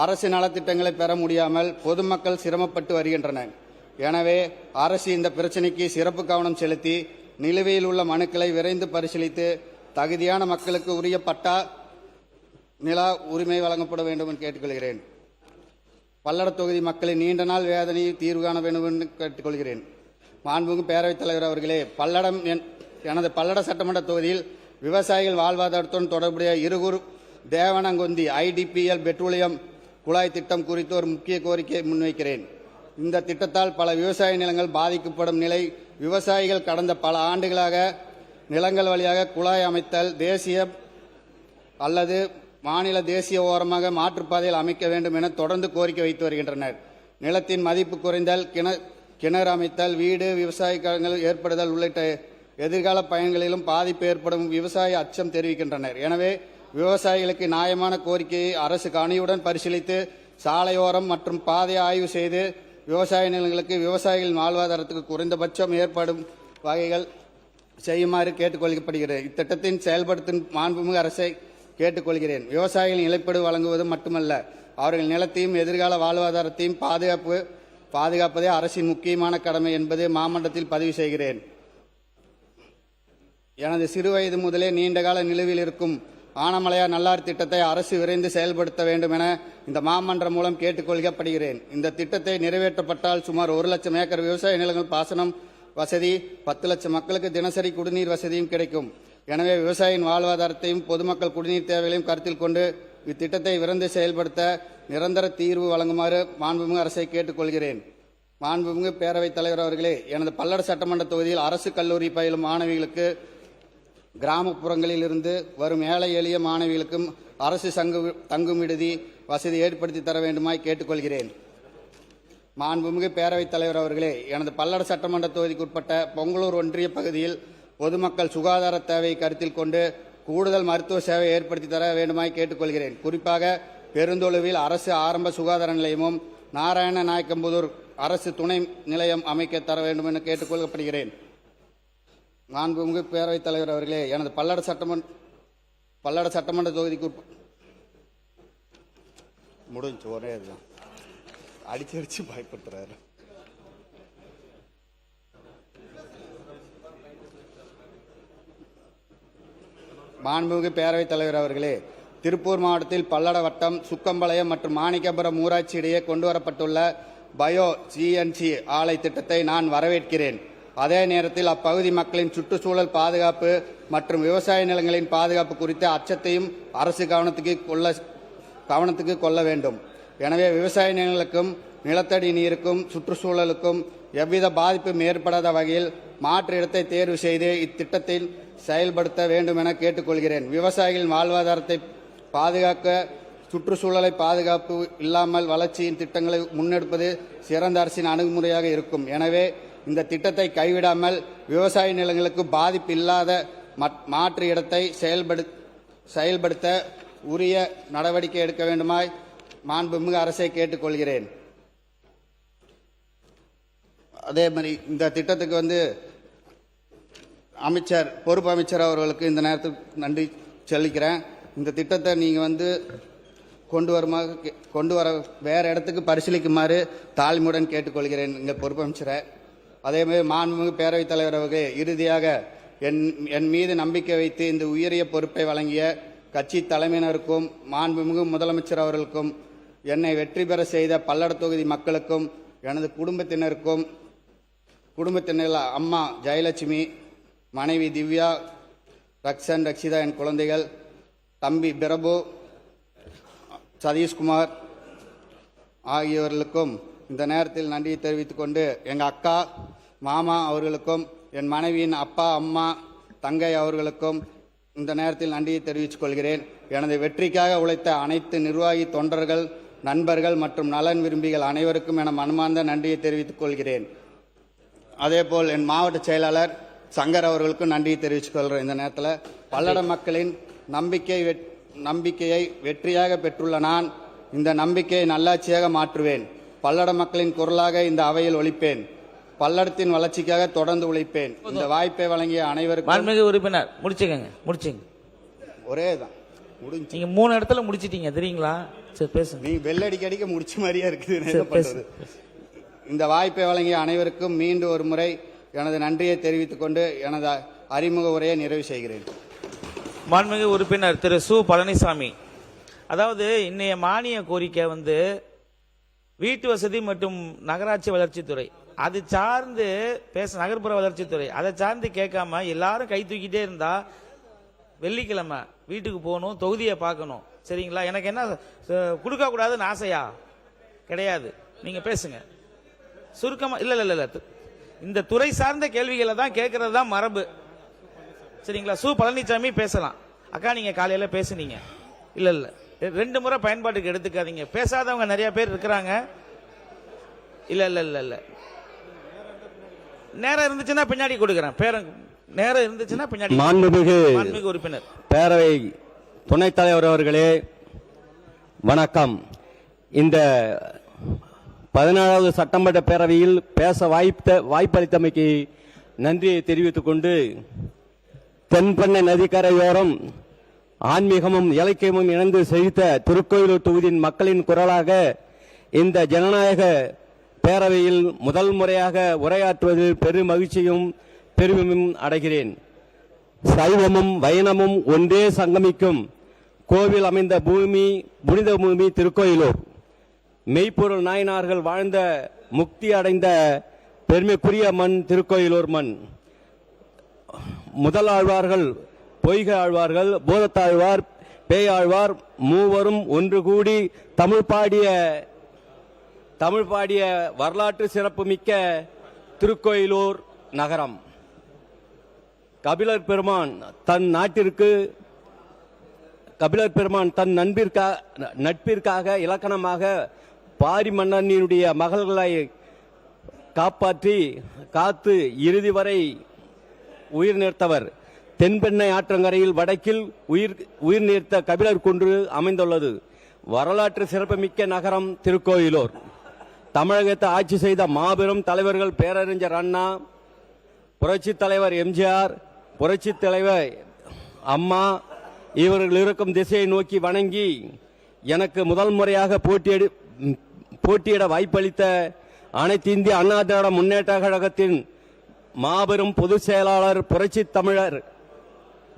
அரசு நலத்திட்டங்களை பெற முடியாமல் பொதுமக்கள் சிரமப்பட்டு வருகின்றனர். எனவே அரசு இந்த பிரச்சினைக்கு சிறப்பு கவனம் செலுத்தி நிலுவையில் உள்ள மனுக்களை விரைந்து பரிசீலித்து தகுதியான மக்களுக்கு உரிய பட்டா நில உரிமை வழங்கப்பட வேண்டும் என்று கேட்டுக்கொள்கிறேன். பல்லட தொகுதி மக்களின் நீண்ட நாள் வேதனையை தீர்வு காண வேண்டும் என்று கேட்டுக்கொள்கிறேன். மாண்புமிகு பேரவைத் தலைவர் அவர்களே, எனது பல்லட சட்டமன்ற தொகுதியில் விவசாயிகள் வாழ்வாதாரத்துடன் தொடர்புடைய இருகூர் தேவனங்கொந்தி IDPL பெட்ரோலியம் குழாய் திட்டம் குறித்து ஒரு முக்கிய கோரிக்கையை முன்வைக்கிறேன். இந்த திட்டத்தால் பல விவசாய நிலங்கள் பாதிக்கப்படும் நிலை. விவசாயிகள் கடந்த பல ஆண்டுகளாக நிலங்கள் வழியாக குழாய் அமைத்தல் தேசிய அல்லது மாநில தேசிய ஓரமாக மாற்றுப்பாதையில் அமைக்க வேண்டும் என தொடர்ந்து கோரிக்கை வைத்து வருகின்றனர். நிலத்தின் மதிப்பு குறைந்தல், கிணறு அமைத்தல், வீடு விவசாய களங்கள் ஏற்படுதல் உள்ளிட்ட எதிர்கால பயன்களிலும் பாதிப்பு ஏற்படும் விவசாய அச்சம் தெரிவிக்கின்றனர். எனவே விவசாயிகளுக்கு நியாயமான கோரிக்கையை அரசு கனிவுடன் பரிசீலித்து சாலையோரம் மற்றும் பாதை ஆய்வு செய்து விவசாய நிலங்களுக்கு விவசாயிகளின் வாழ்வாதாரத்துக்கு குறைந்தபட்சம் ஏற்படும் வகைகள் செய்யுமாறு கேட்டுக்கொள்ளப்படுகிறது. இத்திட்டத்தின் செயல்படுத்தும் மாண்புமிகு அரசை கேட்டுக்கொள்கிறேன். விவசாயிகளின் இழப்பீடு வழங்குவது மட்டுமல்ல, அவர்கள் நிலத்தையும் எதிர்கால வாழ்வாதாரத்தையும் பாதுகாப்பதே அரசின் முக்கியமான கடமை என்பது மாமன்றத்தில் பதிவு செய்கிறேன். எனது சிறுவயது முதலே நீண்டகால நிலுவையில் இருக்கும் ஆனமலையார் நல்லார் திட்டத்தை அரசு விரைந்து செயல்படுத்த வேண்டும் என இந்த மாமன்றம் மூலம் கேட்டுக்கொள்ளப்படுகிறேன். இந்த திட்டத்தை நிறைவேற்றப்பட்டால் சுமார் 1 லட்சம் ஏக்கர் விவசாய நிலங்கள் பாசனம் வசதி, 10 லட்சம் மக்களுக்கு தினசரி குடிநீர் வசதியும் கிடைக்கும். எனவே விவசாயியின் வாழ்வாதாரத்தையும் பொதுமக்கள் குடிநீர் தேவைகளையும் கருத்தில் கொண்டு இத்திட்டத்தை விரைந்து செயல்படுத்த நிரந்தர தீர்வு வழங்குமாறு மாண்புமிகு அரசை கேட்டுக்கொள்கிறேன். மாண்புமிகு பேரவைத் தலைவர் அவர்களே, எனது பல்லட சட்டமன்ற தொகுதியில் அரசு கல்லூரி பயிலும் மாணவிகளுக்கு கிராமப்புறங்களில் இருந்து வரும் ஏழை எளிய மாணவிகளுக்கும் அரசு தங்கும் விடுதி வசதி ஏற்படுத்தி தர வேண்டுமாய் கேட்டுக்கொள்கிறேன். மாண்புமிகு பேரவைத் தலைவர் அவர்களே, எனது பல்லட சட்டமன்ற தொகுதிக்குட்பட்ட பொங்கலூர் ஒன்றிய பகுதியில் பொதுமக்கள் சுகாதார தேவையை கருத்தில் கொண்டு கூடுதல் மருத்துவ சேவை ஏற்படுத்தி தர வேண்டுமாய் கேட்டுக்கொள்கிறேன். குறிப்பாக பெருந்தொழுவில் அரசு ஆரம்ப சுகாதார நிலையமும் நாராயண நாயக்கம்புதூர் அரசு துணை நிலையம் அமைக்க தர வேண்டும் என கேட்டுக்கொள்ளப்படுகிறேன். மாண்புமிகு பேரவைத் தலைவர் அவர்களே, எனது பல்லட சட்டமன்ற தொகுதிக்கு முடிஞ்சு ஒரே இதுதான் அடிச்சு பயப்படுத்துறாரு. மாண்புமிகு பேரவைத் தலைவர் அவர்களே, திருப்பூர் மாவட்டத்தில் பல்லட வட்டம், சுக்கம்பாளையம் மற்றும் மாணிக்கபுரம் ஊராட்சி இடையே கொண்டுவரப்பட்டுள்ள பயோ ஜிஎன்சி ஆலை திட்டத்தை நான் வரவேற்கிறேன். அதே நேரத்தில் அப்பகுதி மக்களின் சுற்றுச்சூழல் பாதுகாப்பு மற்றும் விவசாய நிலங்களின் பாதுகாப்பு குறித்த அச்சத்தையும் அரசு கவனத்துக்கு கொள்ள வேண்டும். எனவே விவசாய நிலங்களுக்கும் நிலத்தடி நீருக்கும் சுற்றுச்சூழலுக்கும் எவ்வித பாதிப்பும் ஏற்படாத வகையில் மாற்று இடத்தை தேர்வு செய்து இத்திட்டத்தில் செயல்படுத்த வேண்டும் என கேட்டுக்கொள்கிறேன். விவசாயிகளின் வாழ்வாதாரத்தை பாதுகாக்க சுற்றுச்சூழலை பாதுகாப்பு இல்லாமல் வளர்ச்சியின் திட்டங்களை முன்னெடுப்பது சிறந்த அரசின் அணுகுமுறையாக இருக்கும். எனவே இந்த திட்டத்தை கைவிடாமல் விவசாய நிலங்களுக்கு பாதிப்பு இல்லாத மாற்று இடத்தை செயல்படுத்த உரிய நடவடிக்கை எடுக்க வேண்டுமாய் மாண்புமிகு அரசை கேட்டுக்கொள்கிறேன். அதே மாதிரி இந்த திட்டத்துக்கு பொறுப்பு அமைச்சர் அவர்களுக்கு இந்த நேரத்துக்கு நன்றி சொல்லிக்கிறேன். இந்த திட்டத்தை நீங்கள் கொண்டு வர வேற இடத்துக்கு பரிசீலிக்குமாறு தாழ்மையுடன் கேட்டுக்கொள்கிறேன் எங்கள் பொறுப்பு அமைச்சரை. அதேமாதிரி மாண்புமிகு பேரவைத் தலைவர் அவர்களே, இறுதியாக என் மீது நம்பிக்கை வைத்து இந்த உயரிய பொறுப்பை வழங்கிய கட்சி தலைமையினருக்கும் மாண்புமிகு முதலமைச்சர் அவர்களுக்கும் என்னை வெற்றி பெற செய்த பல்லட தொகுதி மக்களுக்கும் எனது குடும்பத்தினர் அம்மா ஜெயலட்சுமி, மனைவி திவ்யா, ரக்ஷன், ரக்ஷிதா, என் குழந்தைகள், தம்பி பிரபு, சதீஷ்குமார் ஆகியோர்களுக்கும் இந்த நேரத்தில் நன்றியை தெரிவித்துக் கொண்டு எங்கள் அக்கா, மாமா அவர்களுக்கும் என் மனைவியின் அப்பா, அம்மா, தங்கை அவர்களுக்கும் இந்த நேரத்தில் நன்றியை தெரிவித்துக் கொள்கிறேன். எனது வெற்றிக்காக உழைத்த அனைத்து நிர்வாகி, தொண்டர்கள், நண்பர்கள் மற்றும் நலன் விரும்பிகள் அனைவருக்கும் என மனமார்ந்த நன்றியை தெரிவித்துக் கொள்கிறேன். அதேபோல் என் மாவட்ட செயலாளர் சங்கர் அவர்களுக்கும் நன்றியை தெரிவித்துக் கொள்கிறேன். இந்த நேரத்தில் பல்லட மக்களின் நம்பிக்கையை வெற்றியாக பெற்றுள்ள நான் இந்த நம்பிக்கையை நல்லாட்சியாக மாற்றுவேன். பல்லட மக்களின் குரலாக இந்த அவையில் ஒலிப்பேன். பல்லடத்தின் வளர்ச்சிக்காக தொடர்ந்து உழைப்பேன். இந்த வாய்ப்பை வழங்கிய அனைவருக்கும் மாண்புமிகு உறுப்பினர் முடிச்சுங்க. ஒரே தான் முடிஞ்சு. நீங்க 3 இடத்துல முடிச்சிட்டீங்க தெரியுங்களா? சரி பேசுங்க. நீங்க வெள்ளடிக்க அடிக்க முடிச்ச மாதிரியா இருக்குது. இந்த வாய்ப்பை வழங்கிய அனைவருக்கும் மீண்டும் ஒரு முறை எனது நன்றியை தெரிவித்துக் கொண்டு எனது அறிமுக உரையை நிறைவு செய்கிறேன். மாண்புமிகு உறுப்பினர் திரு சு பழனிசாமி, அதாவது இன்னைய மானிய கோரிக்கை வீட்டு வசதி மற்றும் நகராட்சி வளர்ச்சித்துறை அது சார்ந்து நகர்ப்புற வளர்ச்சித்துறை அதை சார்ந்து கேட்காம எல்லாரும் கை தூக்கிட்டே இருந்தா வெள்ளிக்கிழமை வீட்டுக்கு போகணும், தொகுதியை பார்க்கணும். சரிங்களா? எனக்கு என்ன கொடுக்க கூடாதுன்னு ஆசையா? கிடையாது. நீங்க பேசுங்க சுருக்கமா. இல்ல இந்த துறை சார்ந்த கேள்விகளை தான் கேட்கறது தான் மரபு. சரிங்களா? சு பழனிசாமி பேசலாம். அக்கா நீங்க காலையில பேசுனீங்க. இல்ல 2 முறை பயன்பாட்டுக்கு எடுத்துக்காதீங்க. பேசாதவங்க நிறைய பேர் இருக்கிறாங்க. இல்ல நேரம் இருந்துச்சுன்னா பின்னாடி கொடுக்கிறேன். நேரம் இருந்துச்சுன்னா பின்னாடி. மாண்புமிகு உறுப்பினர் பேரவை துணைத் தலைவர் அவர்களே வணக்கம். இந்த 17வது சட்டமன்ற பேரவையில் பேச வாய்ப்பளித்தமைக்கு நன்றியை தெரிவித்துக் கொண்டு தென்பெண்ணை நதிக்கரையோரம் ஆன்மீகமும் இலக்கியமும் இணைந்து செழித்த திருக்கோயிலூர் தொகுதியின் மக்களின் குரலாக இந்த ஜனநாயக பேரவையில் முதல் முறையாக உரையாற்றுவதில் பெரும் மகிழ்ச்சியும் பெருமையும் அடைகிறேன். சைவமும் வைணமும் ஒன்றே சங்கமிக்கும் கோவில் அமைந்த பூமி, புனித பூமி திருக்கோயிலூர். மெய்ப்பொருள் நாயனார்கள் வாழ்ந்த முக்தி அடைந்த பெருமைக்குரிய மண் திருக்கோயிலூர் மண். முதல் ஆழ்வார்கள் பொய்கை ஆழ்வார்கள், போதத்தாழ்வார், பேயாழ்வார் மூவரும் ஒன்று கூடி தமிழ் பாடிய வரலாற்று சிறப்புமிக்க திருக்கோயிலூர் நகரம். கபிலர் பெருமான் தன் நட்பிற்காக இலக்கணமாக பாரி மன்னனினுடைய மகள்களை காத்து இறுதி வரை உயிர் நீர்த்தவர். தென்பெண்ணை ஆற்றங்கரையில் வடக்கில் உயிர் நீர்த்த கபிலர் குன்று அமைந்துள்ளது. வரலாற்று சிறப்புமிக்க நகரம் திருக்கோயிலூர். தமிழகத்தை ஆட்சி செய்த மாபெரும் தலைவர்கள் பேரறிஞர் அண்ணா, புரட்சி தலைவர் எம்ஜிஆர், புரட்சி தலைவர் அம்மா இவர்கள் இருக்கும் திசையை நோக்கி வணங்கி எனக்கு முதல் முறையாக போட்டியிட வாய்ப்பளித்த அனைத்து இந்திய அண்ணா திராவிட முன்னேற்ற கழகத்தின் மாபெரும் பொதுச் செயலாளர் புரட்சி தமிழர்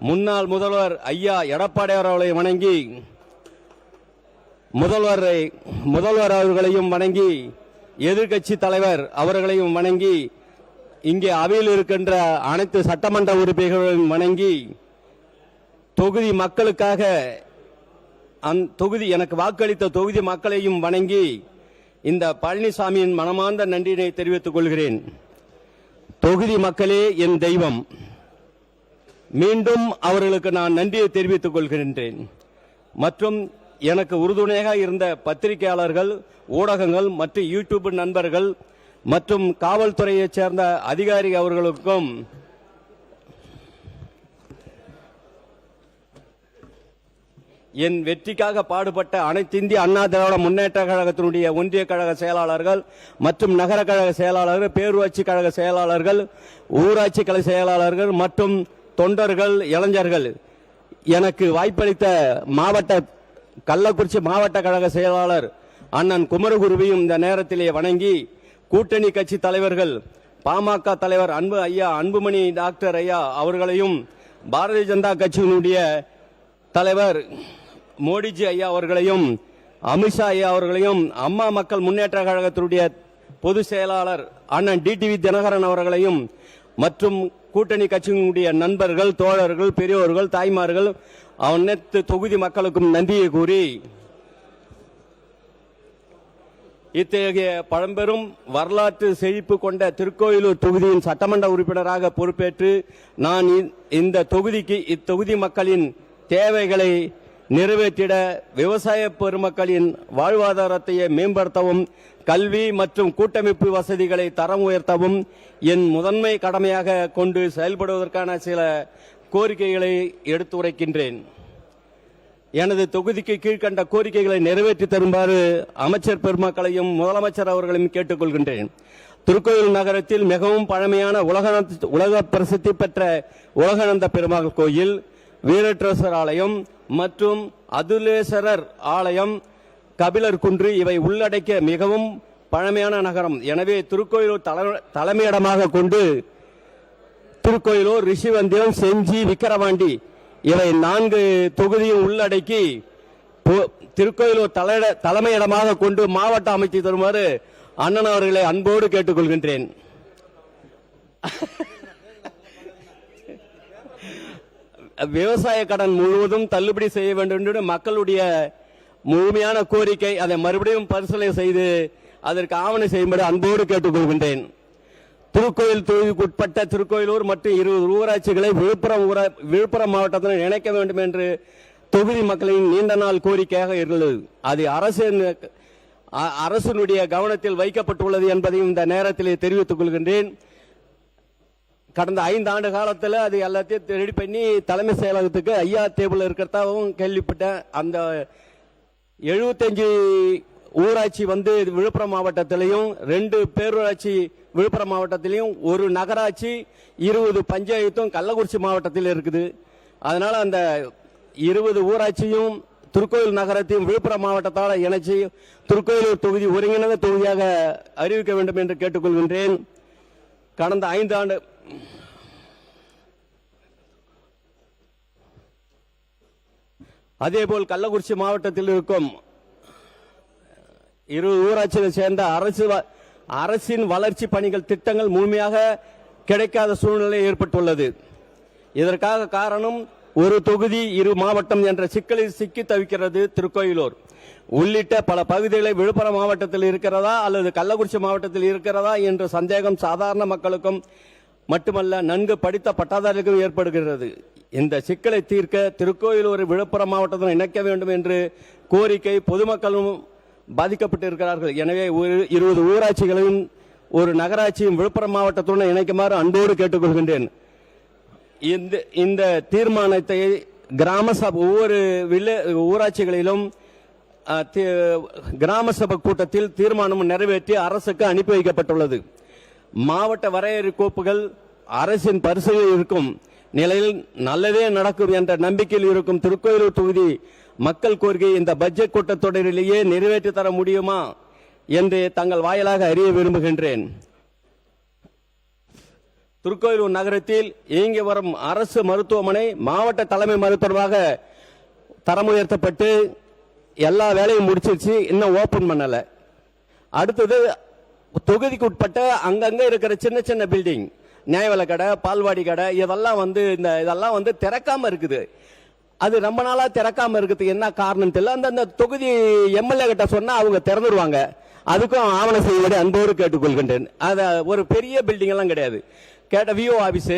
முன்னாள் முதல்வர் ஐயா எடப்பாடி அவர்களை வணங்கி முதல்வர் அவர்களையும் வணங்கி எதிர்கட்சி தலைவர் அவர்களையும் வணங்கி இங்கே அவையில் இருக்கின்ற அனைத்து சட்டமன்ற உறுப்பினர்களையும் வணங்கி தொகுதி மக்களுக்காக எனக்கு வாக்களித்த தொகுதி மக்களையும் வணங்கி இந்த பழனிசாமியின் மனமார்ந்த நன்றியினை தெரிவித்துக் கொள்கிறேன். தொகுதி மக்களே என் தெய்வம். மீண்டும் அவர்களுக்கு நான் நன்றியை தெரிவித்துக் கொள்கின்றேன். மற்றும் எனக்கு உறுதுணையாக இருந்த பத்திரிகையாளர்கள், ஊடகங்கள் மற்றும் யூடியூப் நண்பர்கள் மற்றும் காவல்துறையைச் சேர்ந்த அதிகாரி அவர்களுக்கும் என் வெற்றிக்காக பாடுபட்ட அனைத்து இந்திய அண்ணா திராவிட முன்னேற்ற கழகத்தினுடைய ஒன்றிய கழக செயலாளர்கள் மற்றும் நகர கழக செயலாளர்கள், பேரூராட்சி கழக செயலாளர்கள், ஊராட்சி கழக செயலாளர்கள் மற்றும் தொண்டர்கள், இளைஞர்கள், எனக்கு வாய்ப்பளித்த கள்ளக்குறிச்சி மாவட்ட கழக செயலாளர் அண்ணன் குமரகுருவையும் இந்த நேரத்திலே வணங்கி, கூட்டணி கட்சி தலைவர்கள் பாமக தலைவர் அன்புமணி டாக்டர் ஐயா அவர்களையும், பாரதிய ஜனதா கட்சியினுடைய தலைவர் மோடிஜி ஐயா அவர்களையும், அமித்ஷா ஐயா அவர்களையும், அம்மா மக்கள் முன்னேற்ற கழகத்தினுடைய பொதுச் செயலாளர் அண்ணன் டிடிவி தினகரன் அவர்களையும் மற்றும் கூட்டணி கட்சியினுடைய நண்பர்கள், தோழர்கள், பெரியோர்கள், தாய்மார்கள், அனைத்து தொகுதி மக்களுக்கும் நன்றியை கூறி, இத்தகைய பழம்பெரும் வரலாற்று செழிப்பு கொண்ட திருக்கோயிலூர் தொகுதியின் சட்டமன்ற உறுப்பினராக பொறுப்பேற்று நான் இத்தொகுதி மக்களின் தேவைகளை நிறைவேற்றிட, விவசாய பெருமக்களின் வாழ்வாதாரத்தை மேம்படுத்தவும், கல்வி மற்றும் கூட்டமைப்பு வசதிகளை தரம் உயர்த்தவும் என் முதன்மை கடமையாக கொண்டு செயல்படுவதற்கான சில கோரிக்கைகளை எடுத்துரைக்கின்றேன். எனது தொகுதிக்கு கீழ்கண்ட கோரிக்கைகளை நிறைவேற்றி தருமாறு அமைச்சர் பெருமக்களையும் முதலமைச்சர் அவர்களையும் கேட்டுக்கொள்கின்றேன். திருக்கோயில் நகரத்தில் மிகவும் பழமையான உலக பிரசித்தி பெற்ற உலகநந்த பெருமாள் கோயில், வீரேஸ்வரர் ஆலயம் மற்றும் அதுலேஸ்வரர் ஆலயம், கபிலர் குன்று இவை உள்ளடக்கிய மிகவும் பழமையான நகரம். எனவே திருக்கோயிலூர் தலைமையிடமாக கொண்டு திருக்கோயிலூர், ரிஷிவந்தியம், செஞ்சி, விக்கிரவாண்டி இவை 4 தொகுதியும் உள்ளடக்கி திருக்கோயிலூர் தலைமையிடமாக கொண்டு மாவட்ட அமைச்சு தருமாறு அண்ணன் அவர்களை அன்போடு கேட்டுக்கொள்கின்றேன். விவசாய கடன் முழுவதும் தள்ளுபடி செய்ய வேண்டும் என்று மக்களுடைய முழுமையான கோரிக்கை. அதை மறுபடியும் பரிசீலனை செய்து அதற்கு ஆவணம் செய்யும்படி அன்போடு கேட்டுக்கொள்கின்றேன். திருக்கோயில் தொகுதிக்கு உட்பட்ட திருக்கோயிலூர் மற்றும் 20 ஊராட்சிகளை விழுப்புரம் மாவட்டத்தில் இணைக்க வேண்டும் என்று தொகுதி மக்களின் நீண்ட நாள் கோரிக்கையாக இருந்தது. அது அரசினுடைய கவனத்தில் வைக்கப்பட்டுள்ளது என்பதையும் இந்த நேரத்தில் தெரிவித்துக் கொள்கின்றேன். கடந்த 5 ஆண்டு காலத்தில் அது எல்லாத்தையும் ரெடி பண்ணி தலைமை செயலகத்துக்கு ஐயா டேபிள் இருக்கிறதாவும் கேள்விப்பட்டேன். அந்த 75 ஊராட்சி விழுப்புரம் மாவட்டத்திலையும், 2 பேரூராட்சி விழுப்புரம் மாவட்டத்திலையும், 1 நகராட்சி, 20 பஞ்சாயத்தும் கள்ளக்குறிச்சி மாவட்டத்தில் இருக்குது. அதனால அந்த 20 ஊராட்சியும் திருக்கோயில் நகரத்தையும் விழுப்புரம் மாவட்டத்தால் இணைச்சி திருக்கோயிலூர் தொகுதி ஒருங்கிணைந்த தொகுதியாக அறிவிக்க வேண்டும் என்று கேட்டுக்கொள்கின்றேன். கடந்த 5 ஆண்டு அதேபோல் கள்ளக்குறிச்சி மாவட்டத்தில் இருக்கும் 20 ஊராட்சிகளை சேர்ந்த அரசின் வளர்ச்சி பணிகள் திட்டங்கள் முழுமையாக கிடைக்காத சூழ்நிலை ஏற்பட்டுள்ளது. இதற்காக காரணம் ஒரு தொகுதி 2 மாவட்டம் என்ற சிக்கலில் சிக்கி தவிக்கிறது திருக்கோயிலூர் உள்ளிட்ட பல பகுதிகளை விழுப்புரம் மாவட்டத்தில் இருக்கிறதா அல்லது கள்ளக்குறிச்சி மாவட்டத்தில் இருக்கிறதா என்ற சந்தேகம் சாதாரண மக்களுக்கும் மட்டுமல்ல, நன்கு படித்த பட்டாதாரிகளுக்கும் ஏற்படுகிறது. இந்த சிக்கலை தீர்க்க திருக்கோயிலூர் விழுப்புரம் மாவட்டத்தில் இணைக்க வேண்டும் என்று கோரிக்கை பொதுமக்களும் பாதிக்கப்பட்டு இருக்கிறார்கள். எனவே 20 ஊராட்சிகளையும் ஒரு நகராட்சியும் விழுப்புரம் மாவட்டத்துடன் இணைக்குமாறு அன்போடு கேட்டுக்கொள்கின்றேன். இந்த தீர்மானத்தை கிராம சபை ஒவ்வொரு ஊராட்சிகளிலும் கிராம சபை கூட்டத்தில் தீர்மானம் நிறைவேற்றி அரசுக்கு அனுப்பி வைக்கப்பட்டுள்ளது. மாவட்ட வரையறை கோப்புகள் அரசின் பரிசீலனையில் இருக்கும் நிலையில் நல்லதே நடக்கும் என்ற நம்பிக்கையில் இருக்கும் திருக்கோயிலூர் தொகுதி மக்கள் கோரிக்கை இந்த பட்ஜெட் கூட்டத்தொடரிலேயே நிறைவேற்றி தர முடியுமா என்று தங்கள் வாயிலாக அறிய விரும்புகின்றேன். திருக்கோயிலூர் நகரத்தில் இயங்கி வரும் அரசு மருத்துவமனை மாவட்ட தலைமை மருத்துவமாக தரம் உயர்த்தப்பட்டு எல்லா வேலையும் முடிச்சிருச்சு, இன்னும் ஓபன் பண்ணல. அடுத்தது தொகுதிக்கு உட்பட்ட அங்கங்க இருக்கிற சின்ன சின்ன பில்டிங், நியாயவிலை கடை, பால்வாடி கடை, இதெல்லாம் வந்து திறக்காம இருக்குது. அது ரொம்ப நாளா திறக்காம இருக்குது. என்ன காரணம் தெரியல. அந்த தொகுதி எம்எல்ஏ கிட்ட சொன்னா அவங்க திறந்துருவாங்க. அதுக்கும் ஆவணம் செய்வதை அன்போடு கேட்டுக்கொள்கின்றேன். அது ஒரு பெரிய பில்டிங் எல்லாம் கிடையாது. கேட்ட விஓ ஆபீஸ்,